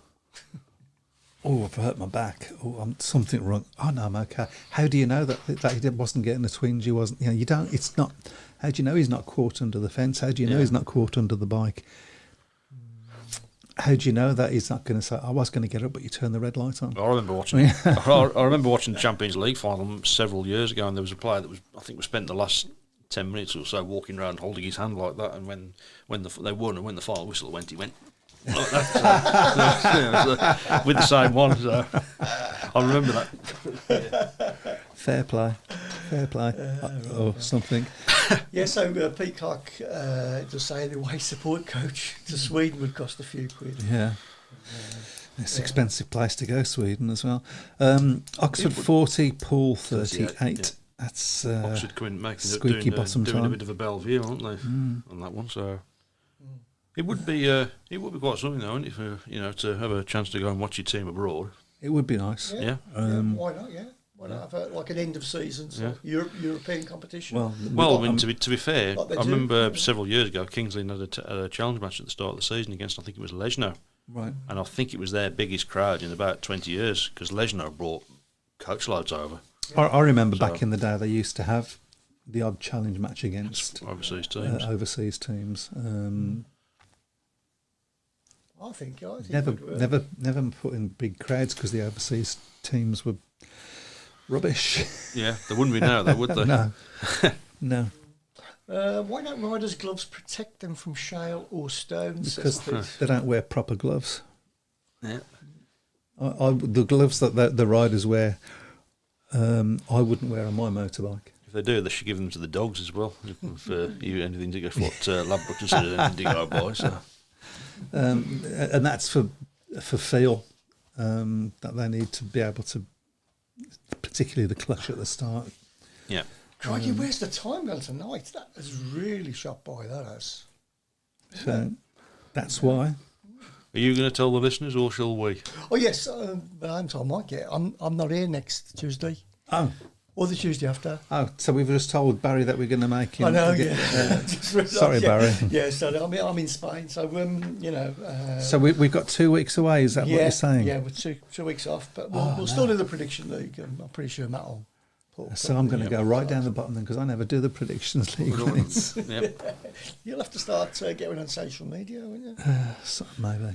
Oh, I've hurt my back. Oh, I'm something wrong. Oh no, I'm okay." How do you know that he wasn't getting a twinge? He wasn't. You don't. It's not. How do you know he's not caught under the fence? How do you know he's not caught under the bike? how do you know that he's not going to say, I was going to get up, but you turned the red light on?
I remember watching. I remember watching the Champions League final several years ago, and there was a player that was spent the last 10 minutes or so walking around holding his hand like that, and when they won and when the final whistle went, he went like that. So, with the same one. So I remember that.
Fair play. Or something.
Yeah, so Pete Clark just saying the away support coach to Sweden would cost a few quid.
Yeah. It's an expensive place to go, Sweden, as well. Oxford 40, Poole 38.
Yeah.
That's
Oxford making
squeaky bottom
doing a
time.
bit of a Bellevue, aren't they, on that one? So it would be quite something, though, isn't it, for, to have a chance to go and watch your team abroad.
It would be nice.
Yeah.
Why not? Yeah. Why not have like an end of season European competition?
Well,
I mean, to be fair,
Like they
I
do.
remember several years ago, Kingsley had a challenge match at the start of the season against, I think it was Lejno,
right.
and I think it was their biggest crowd in about 20 years because Lejno brought coach loads over.
I remember back in the day they used to have the odd challenge match against
Overseas teams.
overseas teams.
I think
Never put in big crowds because the overseas teams were rubbish.
Yeah, they wouldn't be now, though, would they?
No.
Why don't riders' gloves protect them from shale or stones?
Because they don't wear proper gloves.
Yeah.
The gloves that the riders wear, I wouldn't wear on my motorbike.
If they do, they should give them to the dogs as well. For anything to go, what Ladbroke considered anything to go by. So.
And that's for feel that they need to be able to, particularly the clutch at the start.
Yeah.
Crikey, where's the time gone tonight? That has really shot by, that has.
So that's why.
Are you going to tell the listeners, or shall we?
Oh yes, I'm told Mike. Yeah, I'm not here next Tuesday
Oh,
or the Tuesday after.
so we've just told Barry that we're going to make him.
I know.
get-
Yeah.
Sorry,
Yeah.
Barry.
Yeah, so I'm in Spain. So
So we've got 2 weeks away. Is that what you're saying?
Yeah, with two weeks off, but we'll still do the prediction league. I'm pretty sure Matt will.
So I'm going to go right down the bottom then because I never do the predictions league. when it's-
Yep.
You'll have to start getting on social media, won't you?
so maybe.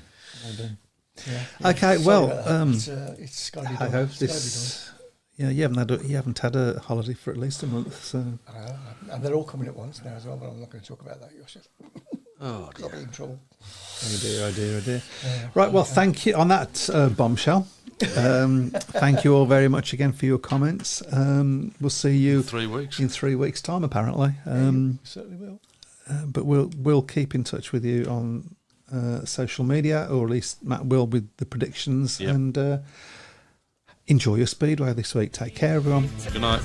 Yeah.
Okay,
Sorry
well,
about that. It's got to be
I
done.
hope
It's gotta be
this. Yeah, you haven't had a holiday for at least a month, so
done. And they're all coming at once now as well, but I'm not going to talk about that.
Oh,
I'll be in trouble.
oh dear. Right, well, thank you on that bombshell. Thank you all very much again for your comments. We'll see you
3 weeks.
in 3 weeks' time, apparently.
Certainly will.
But we'll keep in touch with you on social media, or at least Matt will with the predictions.
Yep.
And enjoy your speedway this week. Take care, everyone.
Good night.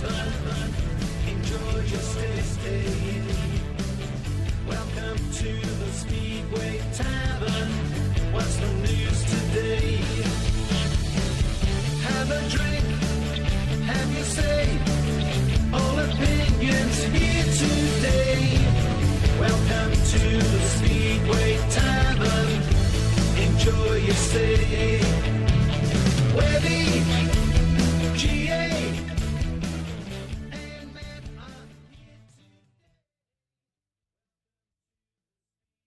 Enjoy your stay. Welcome to the Speedway Tavern. What's the news today? Have a drink, have your say. All opinions here today. Welcome to the Speedway Tavern. Enjoy your stay.